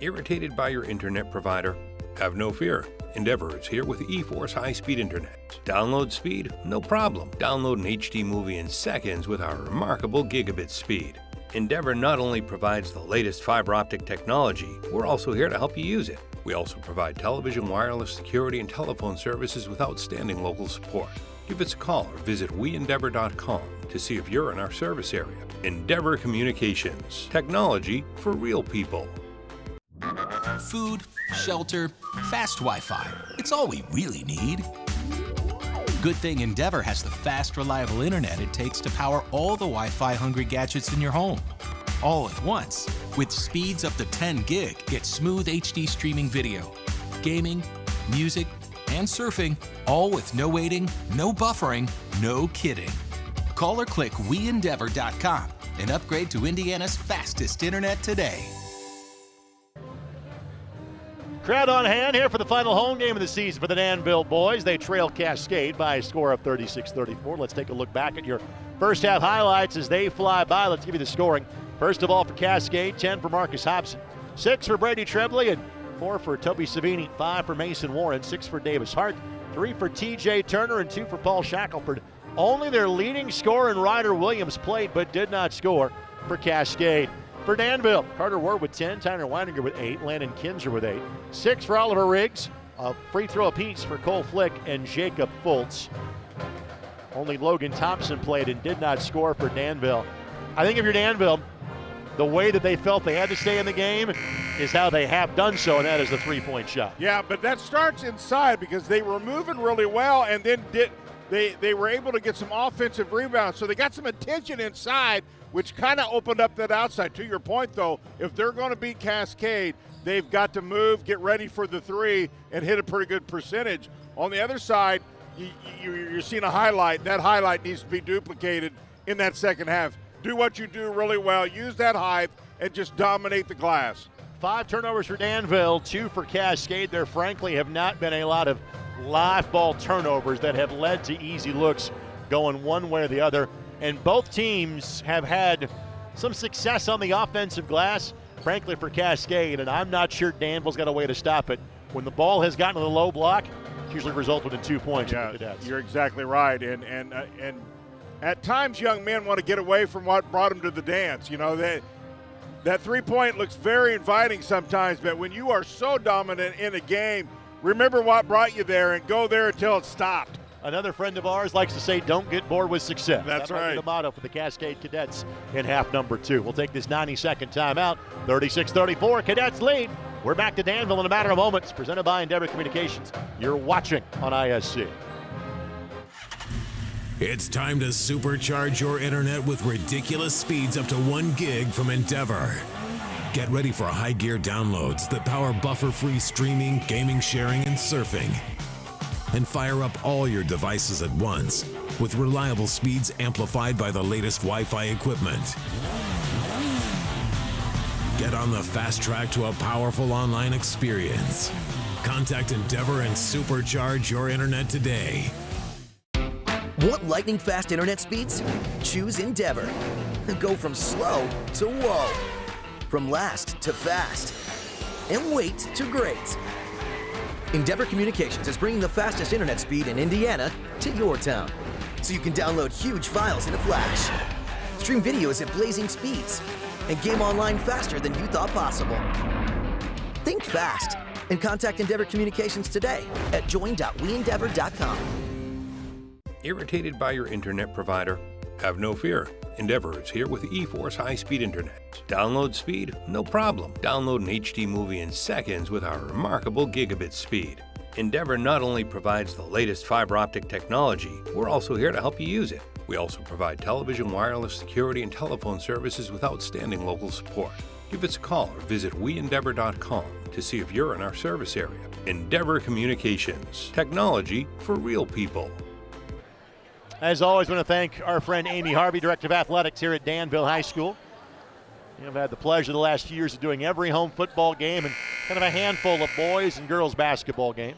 D: Irritated by your internet provider? Have no fear. Endeavor is here with eForce high-speed internet. Download speed? No problem. Download an HD movie in seconds with our remarkable gigabit speed. Endeavor not only provides the latest fiber optic technology, we're also here to help you use it. We also provide television, wireless, security, and telephone services with outstanding local support. Give us a call or visit weendeavor.com to see if you're in our service area. Endeavor Communications. Technology for real people.
E: Food, shelter, fast Wi-Fi. It's all we really need. Good thing Endeavor has the fast, reliable internet it takes to power all the Wi-Fi hungry gadgets in your home. All at once. With speeds up to 10 gig, get smooth HD streaming video, gaming, music, and surfing, all with no waiting, no buffering, no kidding. Call or click weendeavor.com and upgrade to Indiana's fastest internet today.
A: Crowd on hand here for the final home game of the season for the Danville boys. They trail Cascade by a score of 36-34. Let's take a look back at your first half highlights as they fly by. Let's give you the scoring. First of all for Cascade, 10 for Marcus Hobson, 6 for Brady Trebley, and 4 for Toby Savini, 5 for Mason Warren, 6 for Davis Hart, 3 for TJ Turner, and 2 for Paul Shackelford. Only their leading scorer in Ryder Williams played but did not score for Cascade. For Danville, Carter Ward with 10, Tyner Weininger with 8, Landon Kinzer with 8, 6 for Oliver Riggs, a free throw apiece for Cole Flick and Jacob Fultz. Only Logan Thompson played and did not score for Danville. I think if you're Danville, the way that they felt they had to stay in the game is how they have done so, and that is the three-point shot.
B: Yeah, but that starts inside because they were moving really well and then they were able to get some offensive rebounds. So they got some attention inside, which kind of opened up that outside. To your point, though, if they're going to beat Cascade, they've got to move, get ready for the three, and hit a pretty good percentage. On the other side, you're seeing a highlight. That highlight needs to be duplicated in that second half. Do what you do really well. Use that height and just dominate the glass.
A: 5 turnovers for Danville, 2 for Cascade. There frankly have not been a lot of live ball turnovers that have led to easy looks going one way or the other. And both teams have had some success on the offensive glass, frankly, for Cascade, and I'm not sure Danville's got a way to stop it. When the ball has gotten to the low block, it's usually resulted in 2 points.
B: Yeah,
A: for the Cadets.
B: You're exactly right. And at times young men want to get away from what brought them to the dance. You know, that three-point looks very inviting sometimes, but when you are so dominant in a game, remember what brought you there and go there until it stopped.
A: Another friend of ours likes to say, don't get bored with success.
B: That's
A: that might
B: right.
A: be the motto for the Cascade Cadets in half number 2. We'll take this 90-second timeout. 36-34, Cadets lead. We're back to Danville in a matter of moments. Presented by Endeavor Communications. You're watching on ISC.
F: It's time to supercharge your internet with ridiculous speeds up to 1 gig from Endeavor. Get ready for high gear downloads that power buffer-free streaming, gaming, sharing, and surfing. And fire up all your devices at once with reliable speeds amplified by the latest Wi-Fi equipment. Get on the fast track to a powerful online experience. Contact Endeavor and supercharge your internet today.
C: Want lightning-fast internet speeds? Choose Endeavor. Go from slow to whoa. From last to fast. And wait to great. Endeavor Communications is bringing the fastest internet speed in Indiana to your town, so you can download huge files in a flash, stream videos at blazing speeds, and game online faster than you thought possible. Think fast and contact Endeavor Communications today at join.weendeavor.com.
D: Irritated by your internet provider? Have no fear. Endeavor is here with eForce high-speed internet. Download speed? No problem. Download an HD movie in seconds with our remarkable gigabit speed. Endeavor not only provides the latest fiber optic technology, we're also here to help you use it. We also provide television, wireless, security, and telephone services with outstanding local support. Give us a call or visit weendeavor.com to see if you're in our service area. Endeavor Communications, technology for real people.
A: As always, I want to thank our friend Amy Harvey, Director of Athletics here at Danville High School. I've had the pleasure the last few years of doing every home football game and kind of a handful of boys and girls basketball game.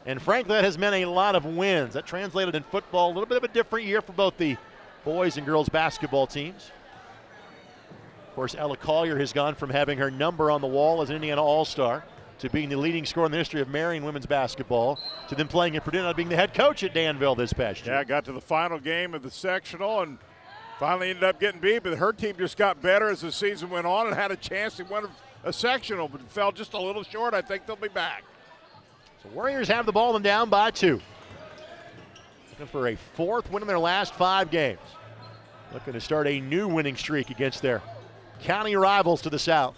A: And frankly, that has meant a lot of wins. That translated in football, a little bit of a different year for both the boys and girls basketball teams. Of course, Ella Collier has gone from having her number on the wall as an Indiana All-Star to being the leading scorer in the history of Marion women's basketball, to then playing at Purdue and being the head coach at Danville this past year.
B: Yeah, got to the final game of the sectional and finally ended up getting beat, but her team just got better as the season went on and had a chance to win a sectional, but fell just a little short. I think they'll be back.
A: So Warriors have the ball and down by 2. Looking for a 4th win in their last 5 games. Looking to start a new winning streak against their county rivals to the south.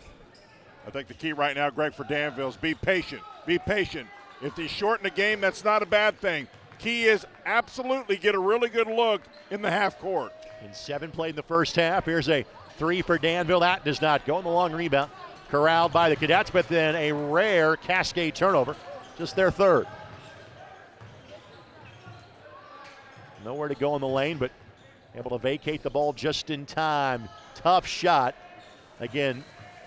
B: I think the key right now, Greg, for Danville is be patient. Be patient. If they shorten the game, that's not a bad thing. Key is absolutely get a really good look in the half court.
A: In 7 played in the first half. Here's a 3 for Danville. That does not go in the long rebound. Corralled by the Cadets, but then a rare Cascade turnover. Just their 3rd. Nowhere to go in the lane, but able to vacate the ball just in time. Tough shot. Again,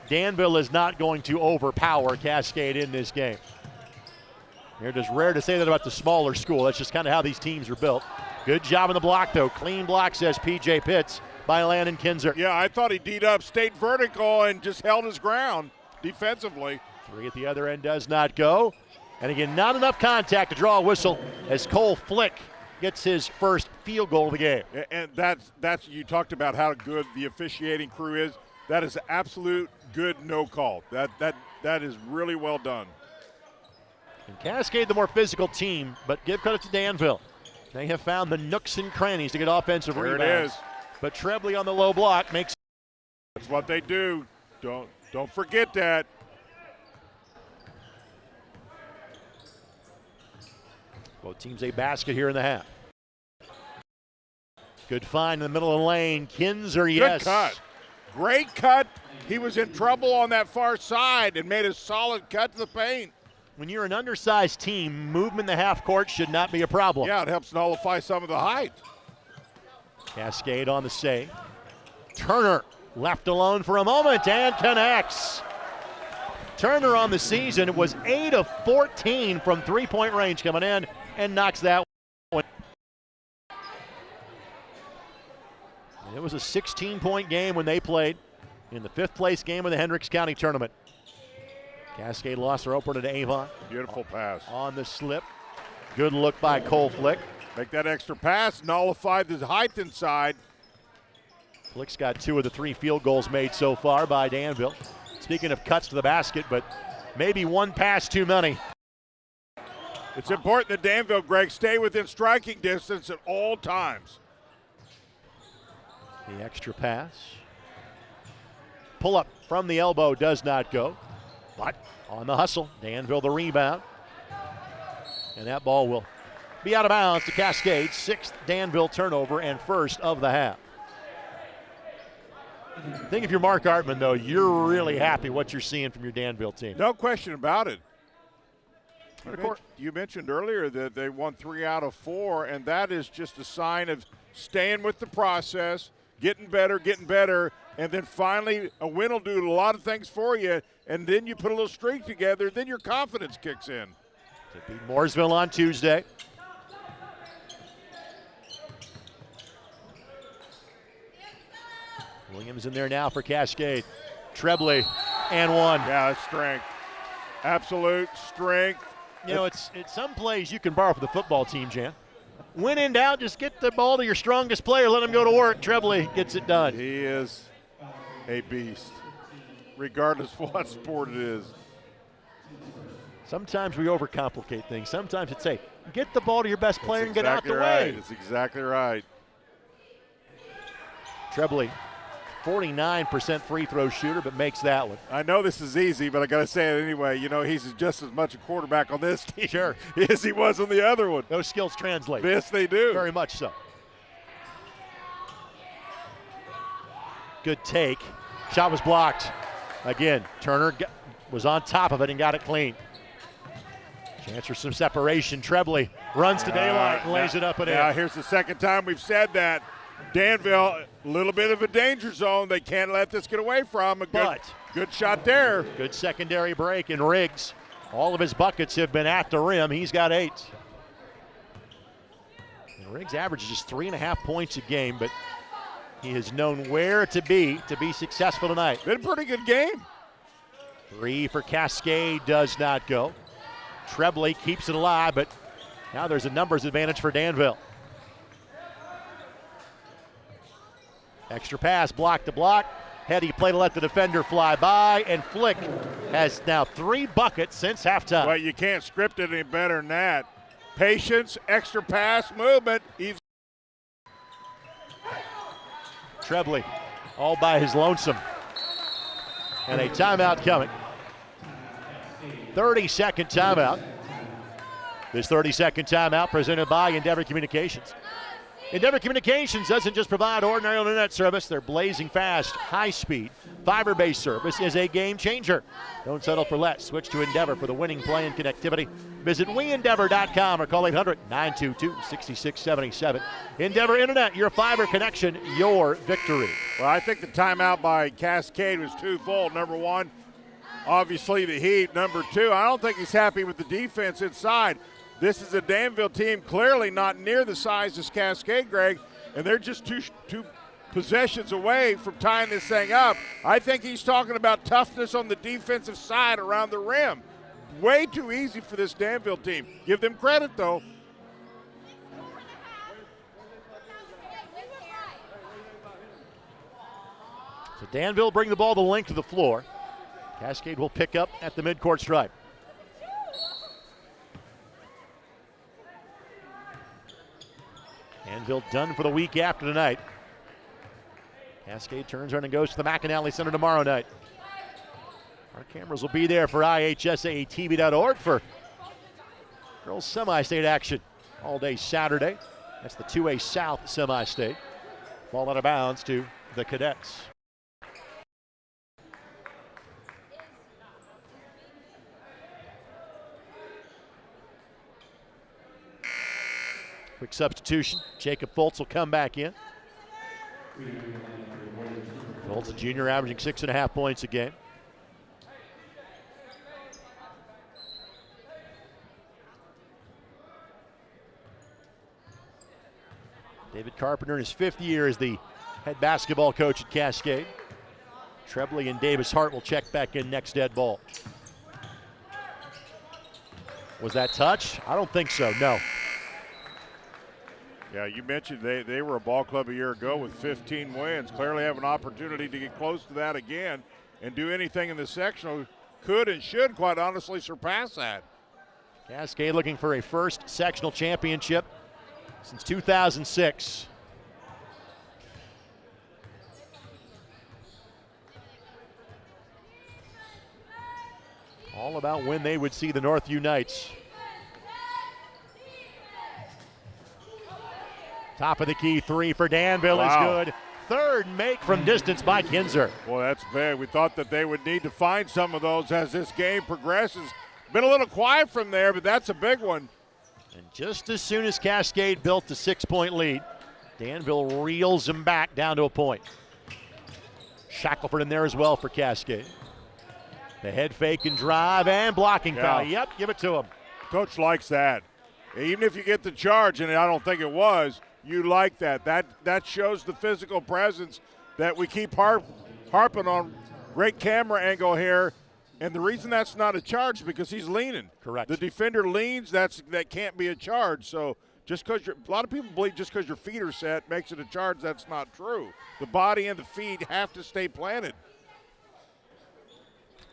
A: Danville is not going to overpower Cascade in this game. They're just rare to say that about the smaller school. That's just kind of how these teams are built. Good job in the block, though. Clean block, says P.J. Pitts, by Landon Kinzer.
B: Yeah, I thought he D'd up, stayed vertical, and just held his ground defensively.
A: 3 at the other end does not go. And again, not enough contact to draw a whistle as Cole Flick gets his first field goal of the game.
B: And that's you talked about how good the officiating crew is. That is absolute good no call. That is really well done.
A: And Cascade, the more physical team, but give credit to Danville. They have found the nooks and crannies to get offensive rebounds.
B: There it is.
A: But Trebley on the low block makes.
B: That's what they do. Don't forget that.
A: Both teams a basket here in the half. Good find in the middle of the lane. Kinzer, yes.
B: Good cut. Great cut. He was in trouble on that far side and made a solid cut to the paint.
A: When you're an undersized team, movement in the half court should not be a problem.
B: Yeah, it helps nullify some of the height.
A: Cascade on the save. Turner left alone for a moment and connects. Turner on the season was 8 of 14 from three-point range coming in and knocks that one. It was a 16-point game when they played in the 5th place game of the Hendricks County Tournament. Cascade lost their opener to Avon.
B: Beautiful pass.
A: On the slip. Good look by Cole Flick.
B: Make that extra pass, nullified the height inside.
A: Flick's got 2 of the 3 field goals made so far by Danville. Speaking of cuts to the basket, but maybe 1 pass too many.
B: It's important that Danville, Greg, stay within striking distance at all times.
A: The extra pass. Pull up from the elbow does not go. But on the hustle, Danville the rebound. And that ball will be out of bounds to Cascade. 6th Danville turnover and 1st of the half. I think if you're Mark Artman, though, you're really happy what you're seeing from your Danville team.
B: No question about it. You mentioned earlier that they won 3 out of 4, and that is just a sign of staying with the process, getting better, and then finally a win will do a lot of things for you, and then you put a little streak together, then your confidence kicks in.
A: To beat Mooresville on Tuesday. Williams in there now for Cascade. Trebley and 1.
B: Yeah, that's strength. Absolute strength.
A: You know, it's some plays you can borrow for the football team, Jan. When in doubt, just get the ball to your strongest player, let him go to work. Trebley gets it done.
B: He is a beast, regardless of what sport it is.
A: Sometimes we overcomplicate things. Sometimes it's, hey, get the ball to your best player and get out the way.
B: That's exactly right.
A: Trebley, 49% free throw shooter, but makes that one.
B: I know this is easy, but I got to say it anyway. You know, he's just as much a quarterback on this team as he was on the other one.
A: Those skills translate.
B: Yes, they do.
A: Very much so. Good take. Shot was blocked. Again, Turner was on top of it and got it clean. Chance for some separation. Trebley runs to daylight and lays it up and in.
B: Now here's the second time we've said that. Danville, a little bit of a danger zone. They can't let this get away from them. Good shot there.
A: Good secondary break, and Riggs, all of his buckets have been at the rim. He's got 8. And Riggs averages just 3.5 points a game, but he has known where to be successful tonight.
B: Been a pretty good game.
A: 3 for Cascade does not go. Trebley keeps it alive, but now there's a numbers advantage for Danville. Extra pass, block to block. Heady play to let the defender fly by, and Flick has now 3 buckets since halftime.
B: Well, you can't script it any better than that. Patience, extra pass, movement.
A: Trebley all by his lonesome. And a timeout coming. 30-second timeout. This 30-second timeout presented by Endeavor Communications. Endeavor Communications doesn't just provide ordinary internet service. Their blazing fast, high-speed, fiber-based service is a game changer. Don't settle for less. Switch to Endeavor for the winning play and connectivity. Visit weendeavor.com or call 800-922-6677. Endeavor Internet, your fiber connection, your victory.
B: Well, I think the timeout by Cascade was twofold. Number one, obviously the heat. Number two, I don't think he's happy with the defense inside. This is a Danville team clearly not near the size as Cascade, Greg, and they're just two possessions away from tying this thing up. I think he's talking about toughness on the defensive side around the rim. Way too easy for this Danville team. Give them credit, though.
A: So Danville bring the ball the length of the floor. Cascade will pick up at the midcourt stripe. Danville done for the week after tonight. Cascade turns around and goes to the McAnally Center tomorrow night. Our cameras will be there for IHSAA.TV.org for girls semi-state action all day Saturday. That's the 2A South semi-state. Ball out of bounds to the Cadets. Quick substitution. Jacob Foltz will come back in. Foltz, a junior, averaging 6.5 points a game. David Carpenter in his 5th year as the head basketball coach at Cascade. Trebley and Davis Hart will check back in next dead ball. Was that touch? I don't think so, no.
B: Yeah, you mentioned they were a ball club a year ago with 15 wins. Clearly have an opportunity to get close to that again and do anything in the sectional. Could and should, quite honestly, surpass that.
A: Cascade looking for a first sectional championship since 2006. All about when they would see the Northview Knights. Top of the key 3 for Danville is good. Third make from distance by Kinzer.
B: Well, that's big. We thought that they would need to find some of those as this game progresses. Been a little quiet from there, but that's a big one.
A: And just as soon as Cascade built a 6-point lead, Danville reels them back down to a point. Shackelford in there as well for Cascade. The head fake and drive and blocking foul. Yep, give it to him.
B: Coach likes that. Even if you get the charge, and I don't think it was, you like that. That shows the physical presence that we keep harping on. Great camera angle here. And the reason that's not a charge is because he's leaning.
A: Correct.
B: The defender leans, that can't be a charge. So just because a lot of people believe just because your feet are set makes it a charge. That's not true. The body and the feet have to stay planted.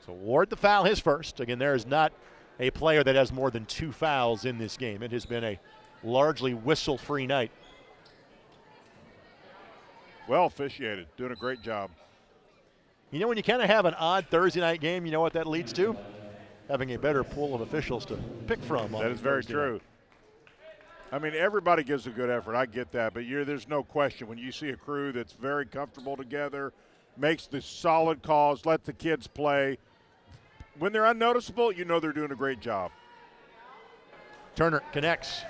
A: So Ward the foul, his first. Again, there is not a player that has more than 2 fouls in this game. It has been a largely whistle-free night.
B: Well officiated, doing a great job.
A: You know, when you kind of have an odd Thursday night game, you know what that leads to? Having a better pool of officials to pick from.
B: That is very true. I mean, everybody gives a good effort. I get that. But there's no question when you see a crew that's very comfortable together, makes the solid calls, let the kids play. When they're unnoticeable, you know they're doing a great job.
A: Turner connects.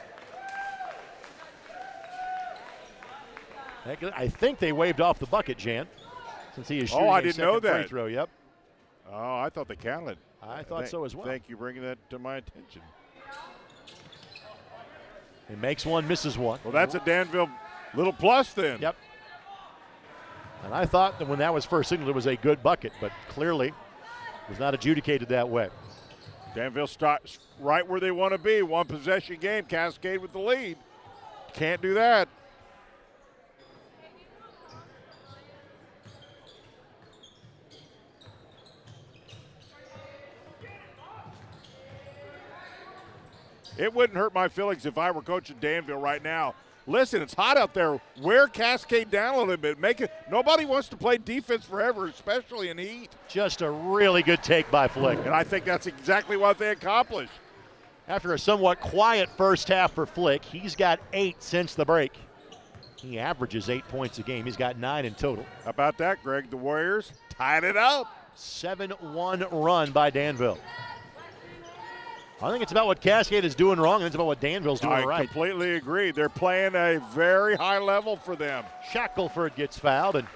A: I think they waved off the bucket, Jan, since he is shooting
B: I
A: a
B: didn't
A: second
B: know that.
A: free throw. Yep.
B: Oh, I thought they counted.
A: I thought so as well.
B: Thank you for bringing that to my attention.
A: He makes one, misses one.
B: Well, that's a Danville little plus then.
A: Yep. And I thought that when that was first signaled, it was a good bucket, but clearly was not adjudicated that way.
B: Danville starts right where they want to be. One possession game, Cascade with the lead. Can't do that. It wouldn't hurt my feelings if I were coaching Danville right now. Listen, it's hot out there. Wear Cascade down a little bit. Make it. Nobody wants to play defense forever, especially in heat.
A: Just a really good take by Flick.
B: And I think that's exactly what they accomplished.
A: After a somewhat quiet first half for Flick, he's got 8 since the break. He averages 8 points a game. He's got 9 in total.
B: How about that, Greg? The Warriors tied it up.
A: 7-1 run by Danville. I think it's about what Cascade is doing wrong, and it's about what Danville's doing right.
B: I completely agree. They're playing a very high level for them.
A: Shackelford gets fouled, and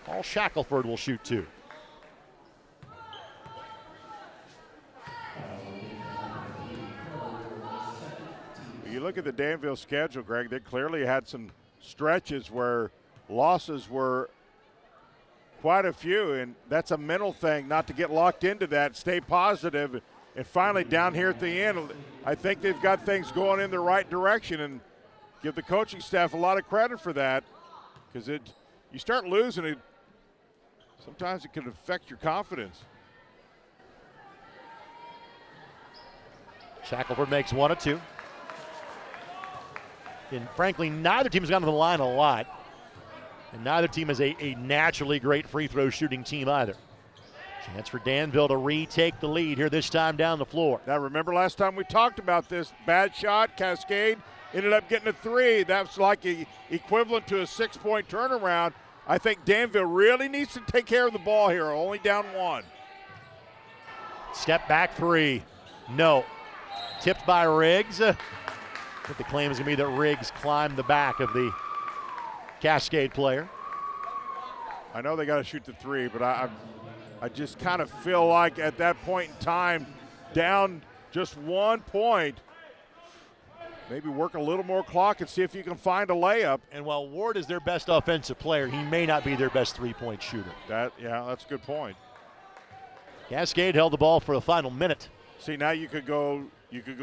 A: Paul Shackelford will shoot 2.
B: You look at the Danville schedule, Greg, they clearly had some stretches where losses were quite a few, and that's a mental thing, not to get locked into that, stay positive. And finally, down here at the end, I think they've got things going in the right direction, and give the coaching staff a lot of credit for that, because you start losing it, sometimes it can affect your confidence.
A: Shackelford makes 1 of 2. And frankly, neither team has gone to the line a lot, and neither team is a naturally great free throw shooting team either. Chance for Danville to retake the lead here, this time down the floor.
B: Now, remember last time we talked about this, bad shot, Cascade ended up getting a 3. That's like equivalent to a 6-point turnaround. I think Danville really needs to take care of the ball here, only down 1.
A: Step back 3, no. Tipped by Riggs. But the claim is going to be that Riggs climbed the back of the Cascade player.
B: I know they got to shoot the 3, but I just kind of feel like at that point in time, down just 1 point, maybe work a little more clock and see if you can find a layup.
A: And while Ward is their best offensive player, he may not be their best three-point shooter.
B: That's a good point.
A: Cascade held the ball for the final minute.
B: See, now you could go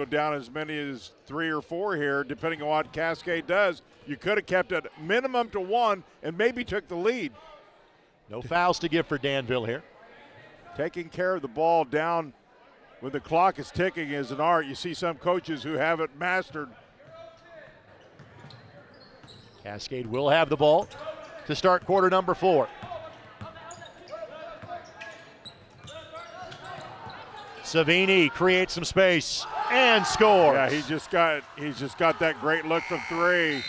B: down as many as 3 or 4 here, depending on what Cascade does. You could have kept it minimum to 1 and maybe took the lead.
A: No fouls to give for Danville here.
B: Taking care of the ball down when the clock is ticking is an art. You see some coaches who have it mastered.
A: Cascade will have the ball to start quarter number 4. Savini creates some space and scores.
B: Yeah, he's just got that great look from 3.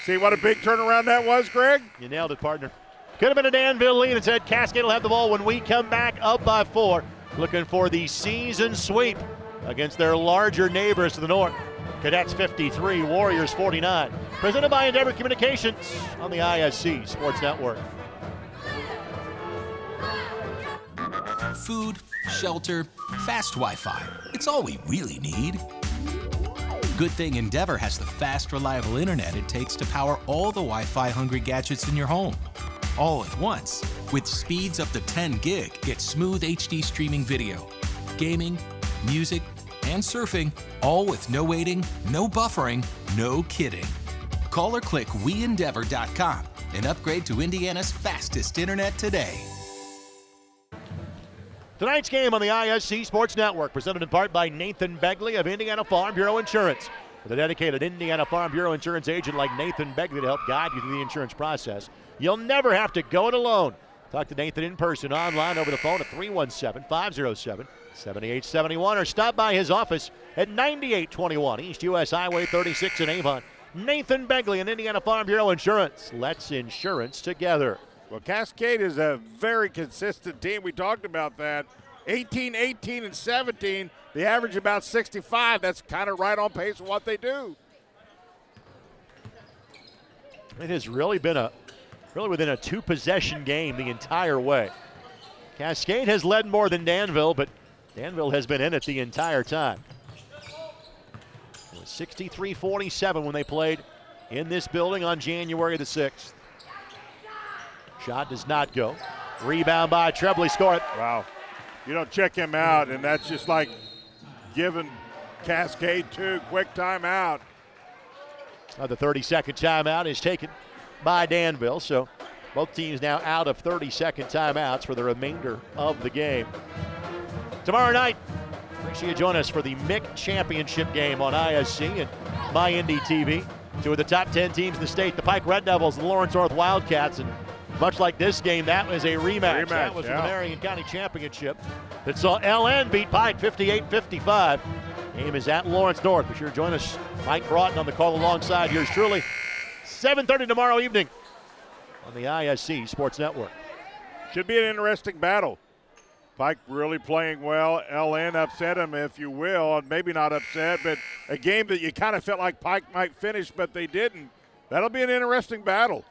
B: See what a big turnaround that was, Greg?
A: You nailed it, partner. Could have been a Danville lead. Instead, Cascade will have the ball when we come back up by 4. Looking for the season sweep against their larger neighbors to the north. Cadets 53, Warriors 49. Presented by Endeavor Communications on the ISC Sports Network.
E: Food, shelter, fast Wi-Fi. It's all we really need. Good thing Endeavor has the fast, reliable internet it takes to power all the Wi-Fi hungry gadgets in your home. All at once. With speeds up to 10 gig, get smooth HD streaming video, gaming, music, and surfing, all with no waiting, no buffering, no kidding. Call or click WeEndeavor.com and upgrade to Indiana's fastest internet today.
A: Tonight's game on the ISC Sports Network, presented in part by Nathan Begley of Indiana Farm Bureau Insurance. With a dedicated Indiana Farm Bureau insurance agent like Nathan Begley to help guide you through the insurance process, you'll never have to go it alone. Talk to Nathan in person, online, over the phone at 317-507-7871, or stop by his office at 9821 East US Highway 36 in Avon. Nathan Begley and Indiana Farm Bureau Insurance. Let's insurance together.
B: Well, Cascade is a very consistent team. We talked about that. 18, 18, and 17. They average about 65. That's kind of right on pace with what they do.
A: It has really been within a two-possession game the entire way. Cascade has led more than Danville, but Danville has been in it the entire time. It was 63-47 when they played in this building on January the 6th. Shot does not go. Rebound by Trebley, score it.
B: Wow. You don't check him out, and that's just like giving Cascade 2 quick timeout.
A: The 30-second timeout is taken by Danville, so both teams now out of 30-second timeouts for the remainder of the game. Tomorrow night, make sure you join us for the MIC Championship game on ISC and MyNDTV. Two of the top 10 teams in the state, the Pike Red Devils and the Lawrence North Wildcats. And much like this game, that was a rematch. That was the Marion County Championship that saw LN beat Pike 58-55. Game is at Lawrence North. Be sure to join us. Mike Broughton on the call alongside yours truly. 7:30 tomorrow evening on the ISC Sports Network.
B: Should be an interesting battle. Pike really playing well. LN upset him, if you will. Maybe not upset, but a game that you kind of felt like Pike might finish, but they didn't. That'll be an interesting battle.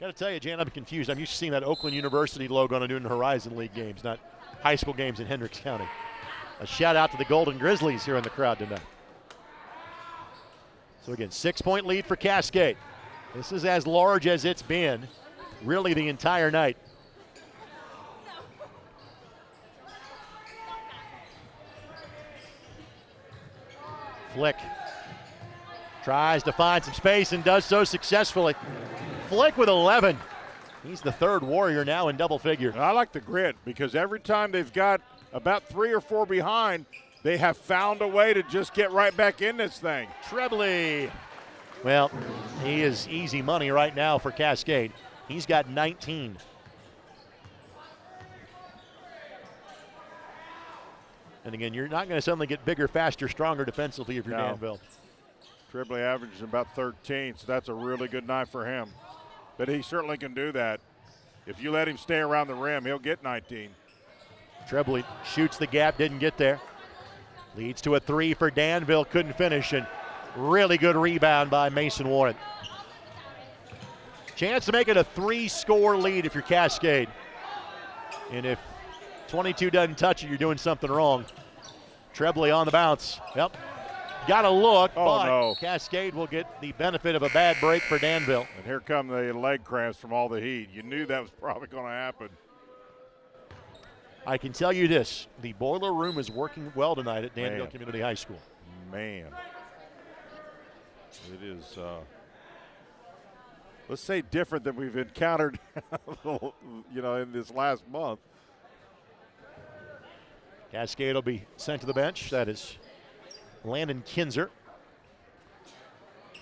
A: Got to tell you, Jan, I'm confused. I'm used to seeing that Oakland University logo on doing Horizon League games, not high school games in Hendricks County. A shout out to the Golden Grizzlies here in the crowd tonight. So again, 6-point lead for Cascade. This is as large as it's been really the entire night. Flick tries to find some space and does so successfully. Flick with 11. He's the third Warrior now in double figure.
B: I like the grit because every time they've got about 3 or 4 behind, they have found a way to just get right back in this thing.
A: Trebley. Well, he is easy money right now for Cascade. He's got 19. And again, you're not going to suddenly get bigger, faster, stronger defensively if you're Danville.
B: Trebley averages about 13, so that's a really good night for him. But he certainly can do that. If you let him stay around the rim, he'll get 19.
A: Trebley shoots the gap, didn't get there. Leads to a 3 for Danville, couldn't finish, and really good rebound by Mason Warren. Chance to make it a 3-score lead if you're Cascade. And if 22 doesn't touch it, you're doing something wrong. Trebley on the bounce. Yep. Got a look, but
B: no.
A: Cascade will get the benefit of a bad break for Danville.
B: And here come the leg cramps from all the heat. You knew that was probably going to happen.
A: I can tell you this, the boiler room is working well tonight at Danville Community High School.
B: Man. It is, let's say, different than we've encountered, in this last month.
A: Cascade will be sent to the bench. That is Landon Kinzer,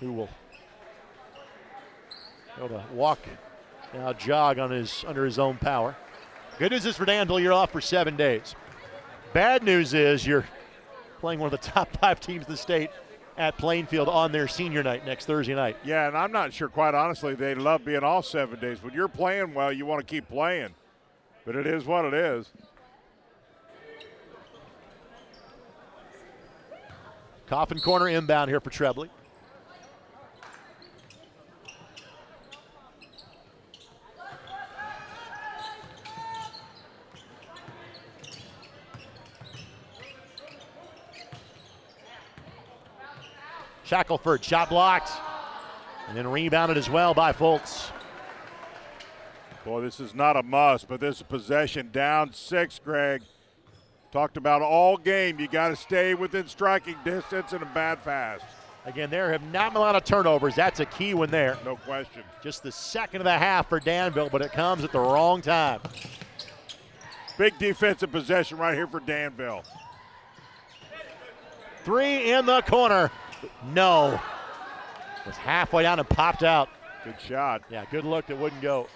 A: who will go to walk, now jog on under his own power. Good news is for Danville, you're off for 7 days. Bad news is you're playing one of the top 5 teams in the state at Plainfield on their senior night next Thursday night.
B: Yeah, and I'm not sure, quite honestly, they love being off 7 days. When you're playing well, you want to keep playing. But it is what it is.
A: Coffin corner inbound here for Trebley. Shackelford, shot blocked, and then rebounded as well by Foltz.
B: Boy, this is not a must, but this is possession down 6, Greg. Talked about all game. You got to stay within striking distance and a bad pass.
A: Again, there have not been a lot of turnovers. That's a key one there.
B: No question.
A: Just the second of the half for Danville, but it comes at the wrong time.
B: Big defensive possession right here for Danville.
A: 3 in the corner. No. Was halfway down and popped out.
B: Good shot.
A: Yeah, good look that wouldn't go.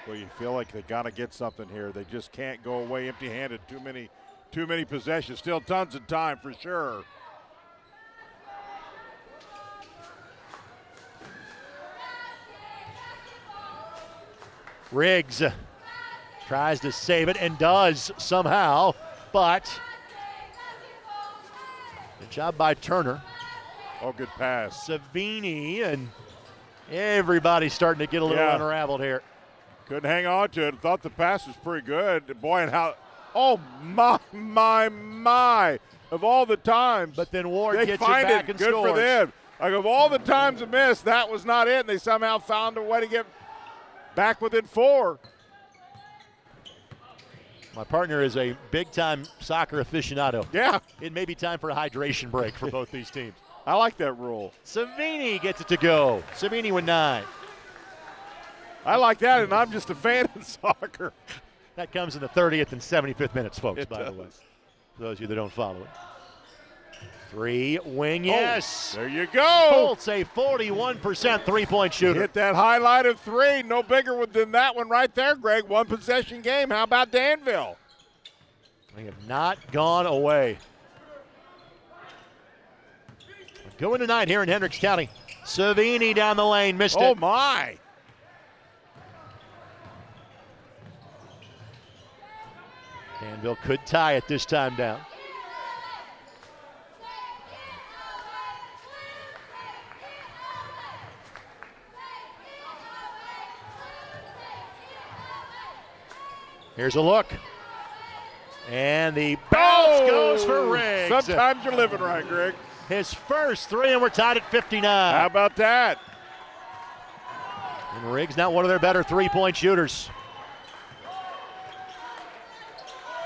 B: Well, you feel like they got to get something here. They just can't go away empty-handed. Too many possessions. Still tons of time for sure.
A: Riggs tries to save it and does somehow, but good job by Turner.
B: Oh, good pass.
A: Savini, and everybody's starting to get a little unraveled here.
B: Couldn't hang on to it. Thought the pass was pretty good. Boy, and how, oh my. Of all the times.
A: But then Ward
B: they
A: gets it
B: find
A: back
B: it.
A: and
B: Good
A: scores.
B: for them. Like, of all the times to miss, that was not it, and they somehow found a way to get back within 4.
A: My partner is a big-time soccer aficionado.
B: Yeah.
A: It may be time for a hydration break for both these teams.
B: I like that rule.
A: Savini gets it to go. Savini with 9.
B: I like that, and I'm just a fan of soccer.
A: That comes in the 30th and 75th minutes, folks,
B: It
A: by the
B: does.
A: way, for those of you that don't follow it. 3, wing, yes.
B: There you go.
A: Colts, a 41% three-point shooter.
B: Hit that highlight of 3. No bigger than that one right there, Greg. One possession game. How about Danville?
A: They have not gone away. Going tonight here in Hendricks County. Savini down the lane, missed it.
B: Oh, my.
A: Danville could tie it this time down. Here's a look. And the bounce goes for Riggs.
B: Sometimes you're living right, Greg.
A: His first 3, and we're tied at 59.
B: How about that?
A: And Riggs not one of their better three-point shooters.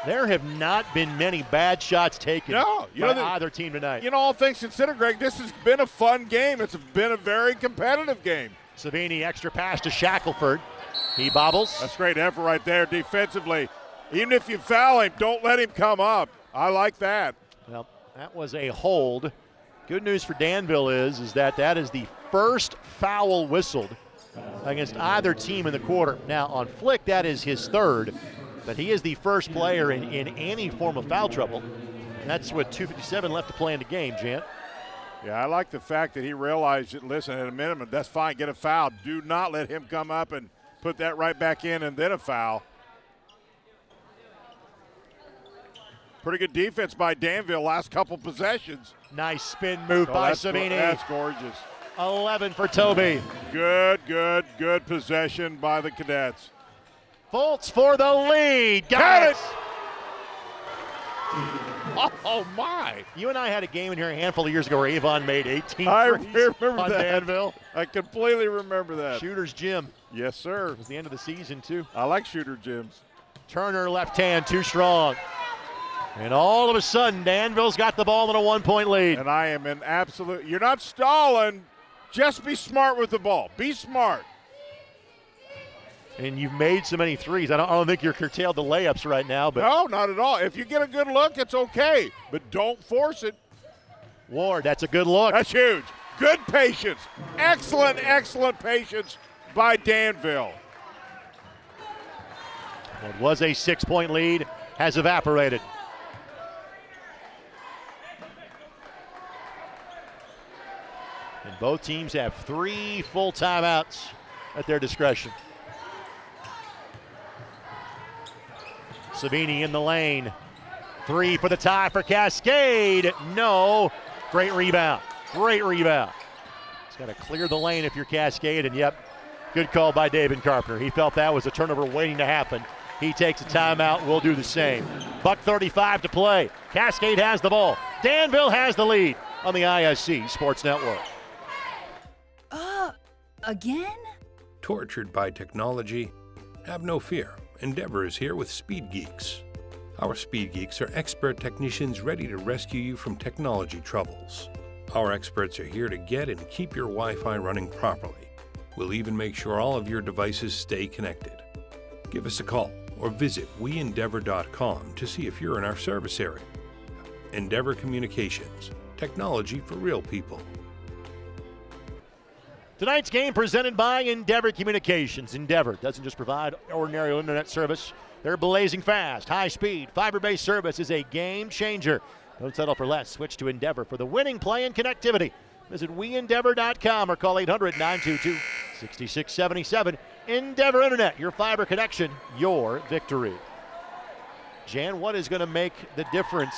A: There have not been many bad shots taken by either team tonight.
B: You know, all things considered, Greg, this has been a fun game. It's been a very competitive game.
A: Savini, extra pass to Shackelford. He bobbles.
B: That's great effort right there defensively. Even if you foul him, don't let him come up. I like that.
A: Well, that was a hold. Good news for Danville is that is the first foul whistled against either team in the quarter. Now, on Flick, that is his 3rd, but he is the first player in any form of foul trouble. And that's with 2:57 left to play in the game, Jan.
B: Yeah, I like the fact that he realized that, listen, at a minimum, that's fine, get a foul. Do not let him come up and put that right back in and then a foul. Pretty good defense by Danville last couple possessions.
A: Nice spin move by Savini.
B: That's gorgeous.
A: 11 for Toby.
B: Good possession by the Cadets.
A: Fultz for the lead. Got it.
B: Oh, my.
A: You and I had a game in here a handful of years ago where Avon made 18
B: I
A: threes
B: remember
A: on
B: that.
A: Danville.
B: I completely remember that.
A: Shooter's gym.
B: Yes, sir.
A: It was the end of the season, too.
B: I like shooter gyms.
A: Turner left hand, too strong. And all of a sudden, Danville's got the ball in a 1-point lead.
B: And I am in absolute – you're not stalling. Just be smart with the ball. Be smart.
A: And you've made so many threes. I don't think you're curtailed to layups right now. But
B: no, not at all. If you get a good look, it's okay. But don't force it.
A: Ward, that's a good look.
B: That's huge. Good patience. Excellent patience by Danville.
A: What was a 6-point lead has evaporated. And both teams have 3 full timeouts at their discretion. Savini in the lane. 3 for the tie for Cascade. No. Great rebound. He's got to clear the lane if you're Cascade. And yep, good call by David Carpenter. He felt that was a turnover waiting to happen. He takes a timeout. We'll do the same. $1:35 to play. Cascade has the ball. Danville has the lead on the ISC Sports Network.
G: Again?
D: Tortured by technology? Have no fear. Endeavor is here with Speed Geeks. Our Speed Geeks are expert technicians ready to rescue you from technology troubles. Our experts are here to get and keep your Wi-Fi running properly. We'll even make sure all of your devices stay connected. Give us a call or visit weendeavor.com to see if you're in our service area. Endeavor Communications. Technology for real people.
A: Tonight's game presented by Endeavor Communications. Endeavor doesn't just provide ordinary internet service. They're blazing fast, high-speed, fiber-based service is a game changer. Don't settle for less. Switch to Endeavor for the winning play and connectivity. Visit weendeavor.com or call 800-922-6677. Endeavor Internet, your fiber connection, your victory. Jan, what is going to make the difference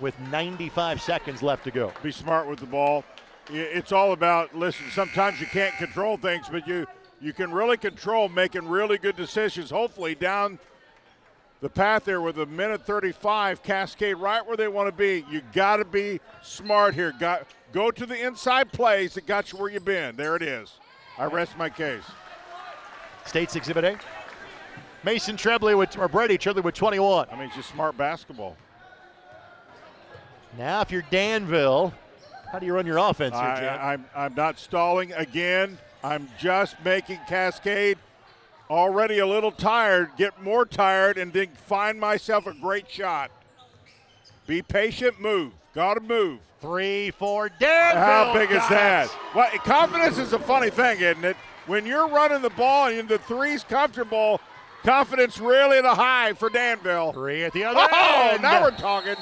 A: with 95 seconds left to go?
B: Be smart with the ball. It's all about, listen, sometimes you can't control things, but you can really control making really good decisions, hopefully down the path there with a minute 35, Cascade right where they want to be. You got to be smart here. Go to the inside plays that got you where you've been. There it is. I rest my case.
A: State's Exhibit A. Mason Brady Trebley with 21.
B: I mean, it's just smart basketball.
A: Now, if you're Danville, how do you run your offense here, Jan?
B: I'm not stalling again. I'm just making Cascade already a little tired, get more tired, and then find myself a great shot. Be patient, move. Got to move.
A: 3-4, Danville.
B: How big is that? Well, confidence is a funny thing, isn't it? When you're running the ball and the three's comfortable, confidence really the high for Danville.
A: 3 at the other end.
B: Now we're talking.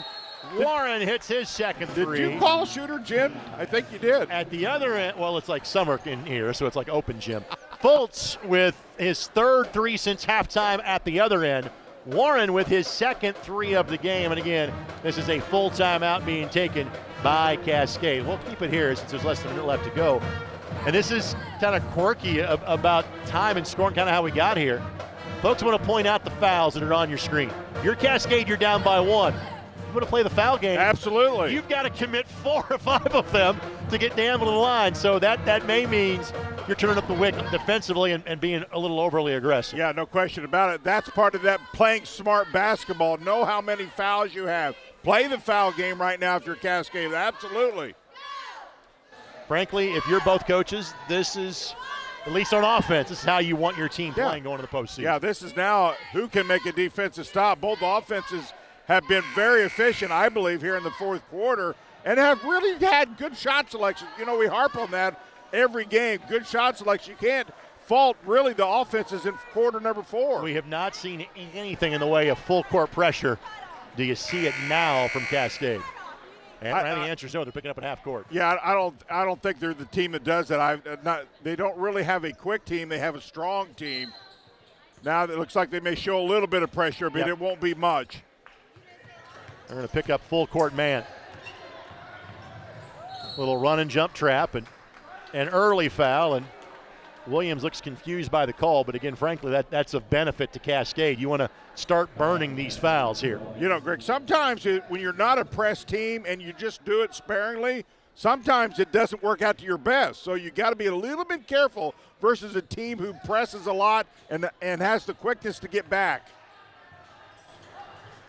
A: Warren hits his second three.
B: Did you call shooter, Jim? I think you did.
A: At the other end, well, it's like summer in here, so it's like open gym. Fultz with his third three since halftime at the other end. Warren with his second three of the game. And again, this is a full timeout being taken by Cascade. We'll keep it here since there's less than a minute left to go. And this is kind of quirky about time and scoring, kind of how we got here. Folks, I want to point out the fouls that are on your screen. You're Cascade, you're down by 1. You want to play the foul game.
B: Absolutely.
A: You've got to commit 4 or 5 of them to get Danville in the line. So that may means you're turning up the wick defensively and being a little overly aggressive.
B: Yeah, no question about it. That's part of that playing smart basketball. Know how many fouls you have. Play the foul game right now if you're Cascade. Absolutely.
A: Frankly, if you're both coaches, this is, at least on offense, this is how you want your team playing going to the postseason.
B: Yeah, this is now who can make a defensive stop. Both offenses have been very efficient, I believe, here in the fourth quarter and have really had good shot selection. You know, we harp on that every game. Good shot selection. You can't fault really the offenses in quarter number 4.
A: We have not seen anything in the way of full court pressure. Do you see it now from Cascade? And the answer is no. They're picking up at half court.
B: Yeah, I don't think they're the team that does that. They don't really have a quick team. They have a strong team. Now it looks like they may show a little bit of pressure, but it won't be much.
A: They're going to pick up full court man. Little run and jump trap and an early foul, and Williams looks confused by the call, but again, frankly, that's of benefit to Cascade. You want to start burning these fouls here.
B: You know, Greg, sometimes when you're not a press team and you just do it sparingly, sometimes it doesn't work out to your best. So you got to be a little bit careful versus a team who presses a lot and has the quickness to get back.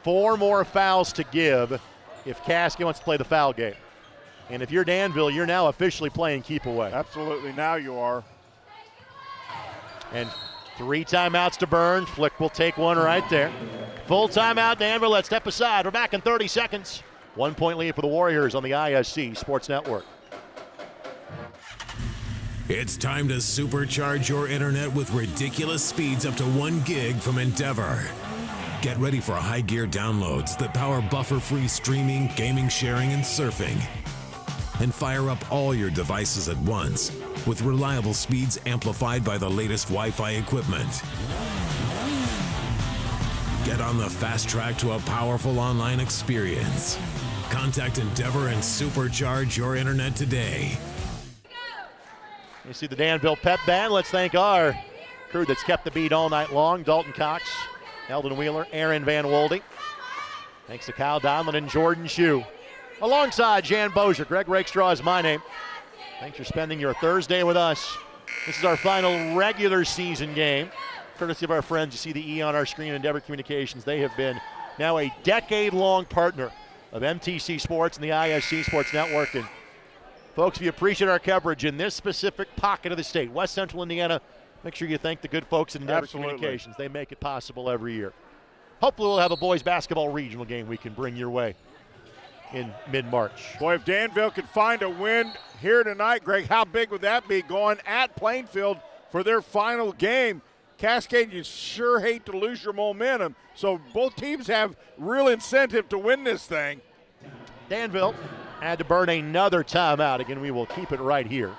A: 4 more fouls to give if Cascade wants to play the foul game. And if you're Danville, you're now officially playing keep away.
B: Absolutely, now you are.
A: And 3 timeouts to burn. Flick will take one right there. Full timeout, Danville. Let's step aside. We're back in 30 seconds. 1-point lead for the Warriors on the IHSAA Sports Network.
F: It's time to supercharge your internet with ridiculous speeds up to 1 gig from Endeavor. Get ready for high gear downloads that power buffer-free streaming, gaming, sharing, and surfing. And fire up all your devices at once with reliable speeds amplified by the latest Wi-Fi equipment. Get on the fast track to a powerful online experience. Contact Endeavor and supercharge your internet today.
A: You see the Danville pep band. Let's thank our crew that's kept the beat all night long. Dalton Cox, Eldon Wheeler, Aaron Van Wolde. Thanks to Kyle Donlin and Jordan Shue. Alongside Jan Bozier, Greg Rakestraw is my name. Thanks for spending your Thursday with us. This is our final regular season game. Courtesy of our friends, you see the E on our screen, Endeavor Communications. They have been now a decade-long partner of MTC Sports and the IHSAA Sports Network. And folks, if you appreciate our coverage in this specific pocket of the state, West Central Indiana, make sure you thank the good folks at Endeavor Communications. They make it possible every year. Hopefully we'll have a boys basketball regional game we can bring your way in mid-March.
B: Boy, if Danville could find a win here tonight, Greg, how big would that be going at Plainfield for their final game? Cascade, you sure hate to lose your momentum. So both teams have real incentive to win this thing.
A: Danville had to burn another timeout. Again, we will keep it right here.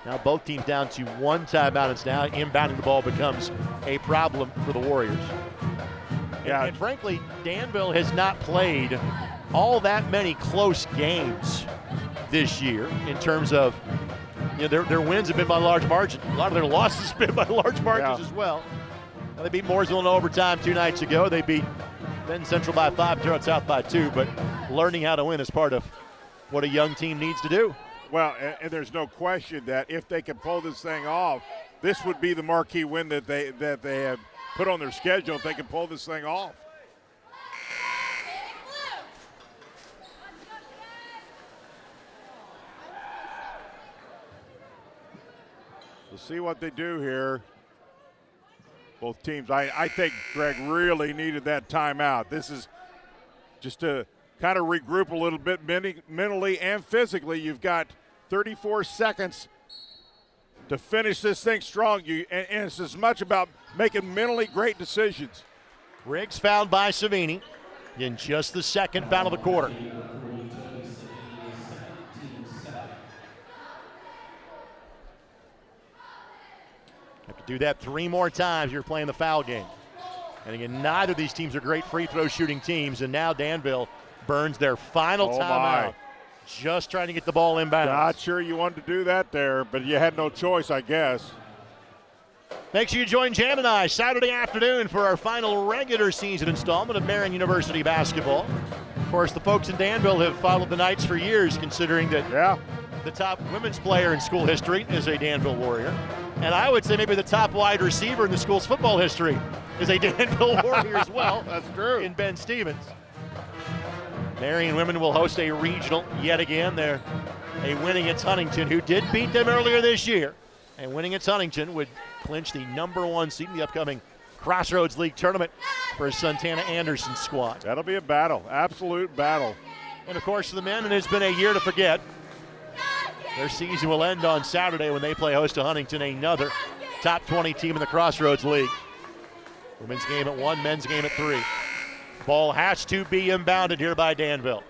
A: Now both teams down to one timeout. It's now inbounding the ball becomes a problem for the Warriors.
B: Yeah.
A: And frankly, Danville has not played all that many close games this year in terms of, their wins have been by large margin. A lot of their losses have been by large margins as well. Now, they beat Mooresville in overtime 2 nights ago. They beat Benton Central by 5, Gerald South by 2, but learning how to win is part of what a young team needs to do.
B: Well, and there's no question that if they can pull this thing off, this would be the marquee win that they have put on their schedule if they can pull this thing off. We'll see what they do here. Both teams, I think Greg really needed that timeout. This is just to kind of regroup a little bit mentally and physically. You've got 34 seconds to finish this thing strong. And it's as much about making mentally great decisions.
A: Riggs fouled by Savini in just the second foul of the quarter. Have to do that 3 more times. You're playing the foul game. And again, neither of these teams are great free throw shooting teams. And now Danville burns their final timeout. Just trying to get the ball inbound.
B: Not sure you wanted to do that there, but you had no choice, I guess.
A: Make sure you join Jan and I Saturday afternoon for our final regular season installment of Marian University basketball. Of course, the folks in Danville have followed the Knights for years, considering that the top women's player in school history is a Danville Warrior. And I would say maybe the top wide receiver in the school's football history is a Danville Warrior as well.
B: That's true.
A: In Ben Stevens. Marian women will host a regional yet again. They're a winning against Huntington, who did beat them earlier this year. And winning against Huntington would clinch the #1 seed in the upcoming Crossroads League tournament for Santana Anderson squad.
B: That'll be a battle, absolute battle.
A: And of course, for the men, it has been a year to forget. Their season will end on Saturday when they play host to Huntington, another top 20 team in the Crossroads League. Women's game at 1, men's game at 3. Ball has to be inbounded here by Danville.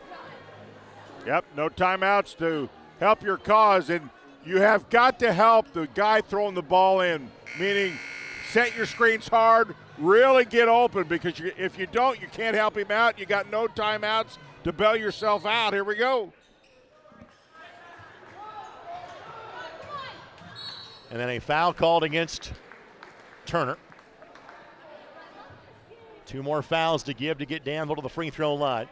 B: Yep, no timeouts to help your cause, and you have got to help the guy throwing the ball in, meaning set your screens hard, really get open, because if you don't, you can't help him out. You got no timeouts to bail yourself out. Here we go.
A: And then a foul called against Turner. 2 more fouls to give to get Danville to the free throw line.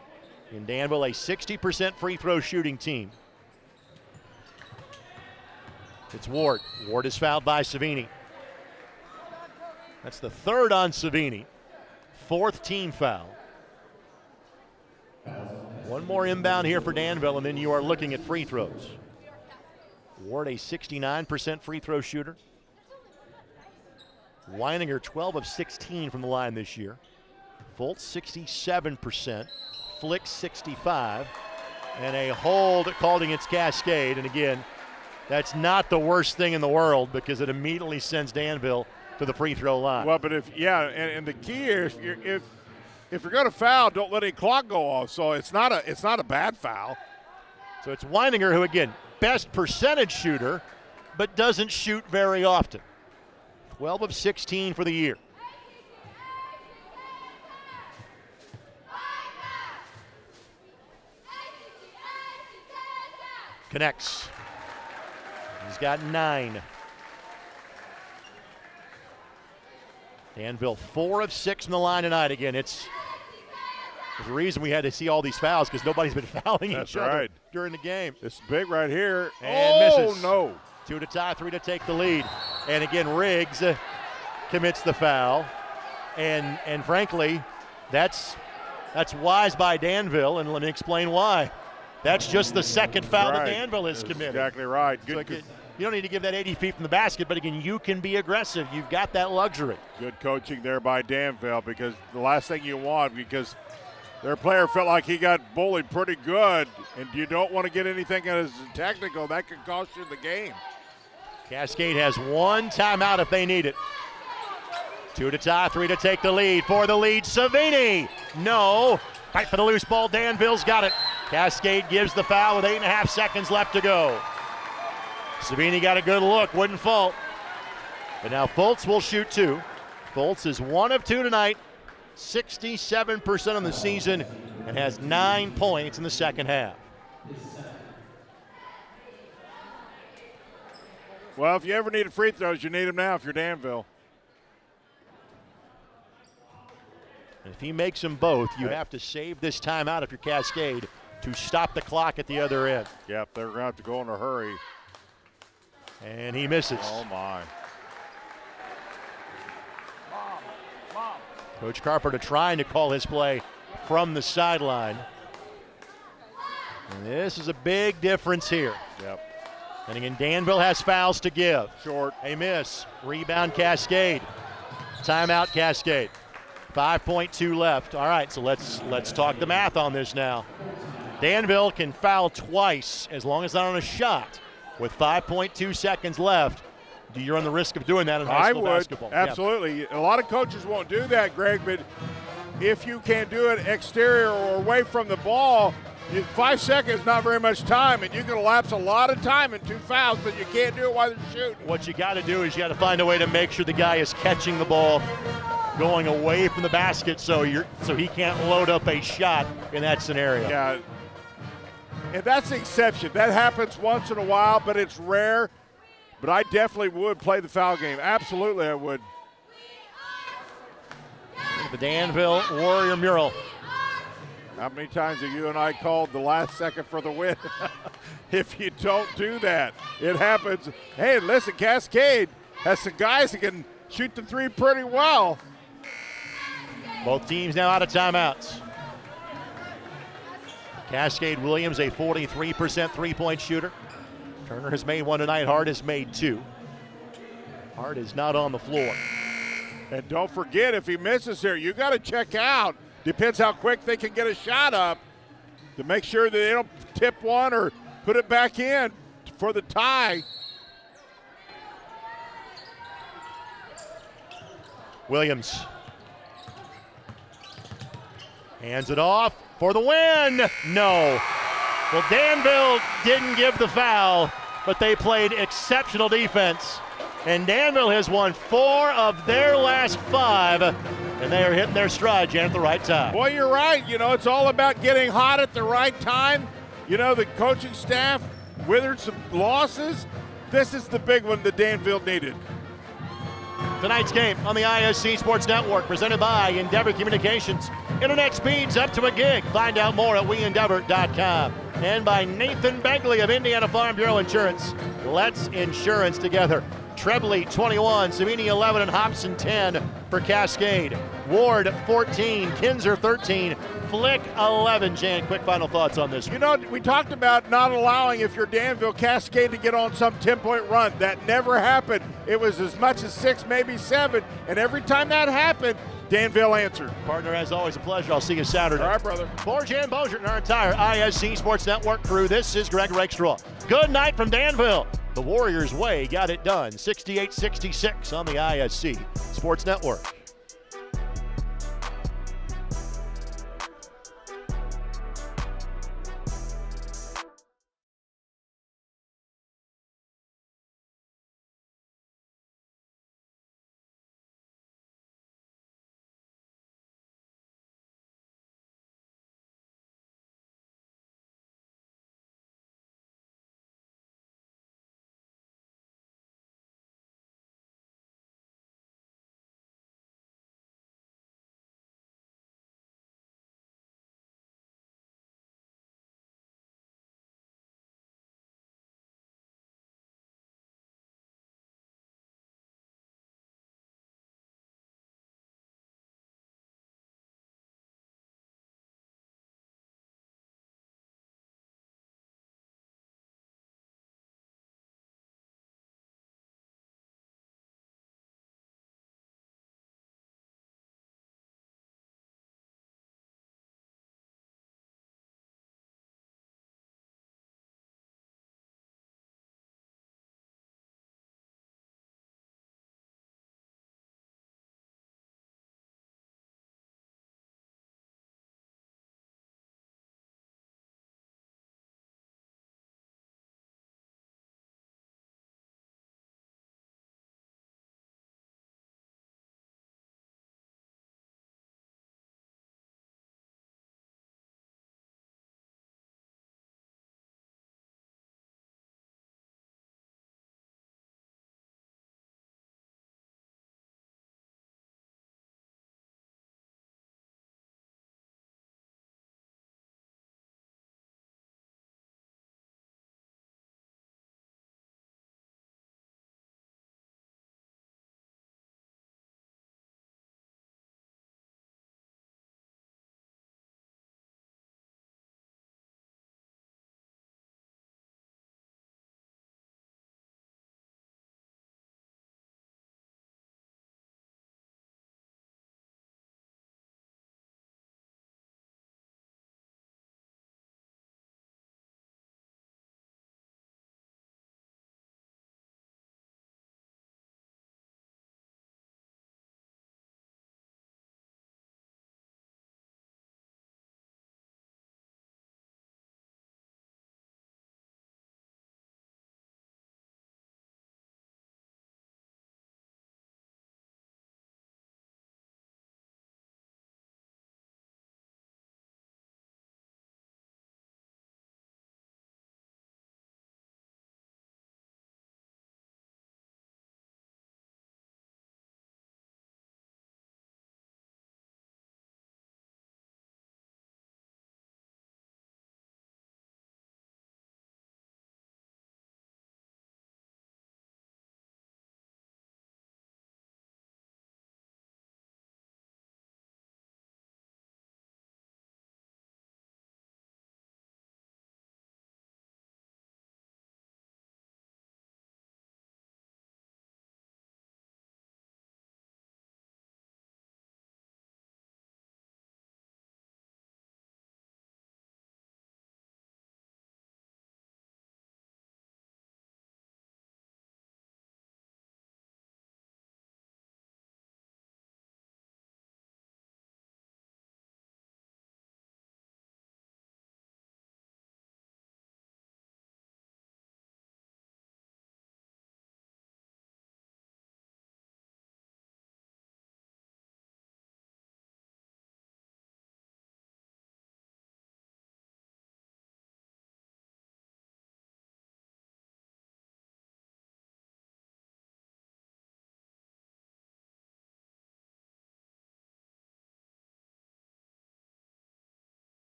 A: In Danville, a 60% free throw shooting team. It's Ward. Ward is fouled by Savini. That's the 3rd on Savini. 4th team foul. 1 more inbound here for Danville, and then you are looking at free throws. Ward, a 69% free throw shooter. Weininger, 12 of 16 from the line this year. Fultz, 67%. Flick, 65. And a hold called against Cascade. And again, that's not the worst thing in the world, because it immediately sends Danville to the free throw line.
B: Well, but and the key is if you're going to foul, don't let any clock go off. So it's not a bad foul.
A: So it's Weininger, who again, best percentage shooter, but doesn't shoot very often. 12 of 16 for the year. Connects. He's got 9. Danville 4 of 6 in the line tonight. Again, there's a reason we had to see all these fouls, because nobody's been fouling each other during the game.
B: It's big right here.
A: And misses.
B: No.
A: 2 to tie, 3 to take the lead. And again, Riggs commits the foul. And frankly, that's wise by Danville, and let me explain why. That's just the 2nd foul that Danville has committed.
B: Exactly right.
A: Good. So you don't need to give that 80 feet from the basket, but again, you can be aggressive. You've got that luxury.
B: Good coaching there by Danville, because the last thing you want, because their player felt like he got bullied pretty good, and you don't want to get anything as technical. That could cost you the game.
A: Cascade has 1 timeout if they need it. 2 to tie, 3 to take the lead. For the lead, Savini. No. Fight for the loose ball. Danville's got it. Cascade gives the foul with 8.5 seconds left to go. Savini got a good look, wouldn't fault. But now Fultz will shoot 2. Fultz is 1 of 2 tonight, 67% on the season, and has 9 points in the second half.
B: Well, if you ever needed free throws, you need them now if you're Danville.
A: And if he makes them both, you have to save this timeout if you're Cascade to stop the clock at the other end.
B: Yep, they're going to have to go in a hurry.
A: And he misses.
B: Oh, my.
A: Coach Carpenter trying to call his play from the sideline. And this is a big difference here.
B: Yep.
A: And again, Danville has fouls to give.
B: Short.
A: A miss. Rebound Cascade. Timeout Cascade. 5.2 left. All right, so let's talk the math on this now. Danville can foul twice as long as not on a shot. With 5.2 seconds left, do you run the risk of doing that in high school basketball?
B: Absolutely. Yeah. A lot of coaches won't do that, Greg, but if you can do it exterior or away from the ball, 5 seconds is not very much time, and you can elapse a lot of time in 2 fouls, but you can't do it while they're shooting.
A: What you got to do is you got to find a way to make sure the guy is catching the ball going away from the basket so he can't load up a shot in that scenario.
B: Yeah, and that's the exception. That happens once in a while, but it's rare. But I definitely would play the foul game. Absolutely, I would.
A: The Danville Warrior mural.
B: How many times have you and I called the last second for the win? If you don't do that, it happens. Hey, listen, Cascade has some guys that can shoot the 3 pretty well.
A: Both teams now out of timeouts. Cascade Williams, a 43% three-point shooter. Turner has made 1 tonight. Hart has made 2. Hart is not on the floor.
B: And don't forget, if he misses here, you got to check out. Depends how quick they can get a shot up to make sure that they don't tip one or put it back in for the tie.
A: Williams hands it off for the win. No. Well, Danville didn't give the foul, but they played exceptional defense. And Danville has won 4 of their last 5, and they are hitting their stride, Jan, at the right time.
B: Boy, you're right. You know, it's all about getting hot at the right time. You know, the coaching staff withered some losses. This is the big one that Danville needed.
A: Tonight's game on the ISC Sports Network, presented by Endeavor Communications. Internet speeds up to a gig. Find out more at weendeavor.com. And by Nathan Begley of Indiana Farm Bureau Insurance. Let's insurance together. Trebley 21, Savini 11, and Hobson 10 for Cascade. Ward 14, Kinzer 13, Flick 11. Jan, quick final thoughts on this.
B: You know, we talked about not allowing, if you're Danville, Cascade to get on some 10-point run. That never happened. It was as much as 6, maybe 7, and every time that happened, Danville answered.
A: Partner, as always, a pleasure. I'll see you Saturday.
B: All right, brother.
A: For Jan Bozier and our entire ISC Sports Network crew, this is Greg Rakestraw. Good night from Danville. The Warriors' way got it done. 68-66 on the ISC Sports Network.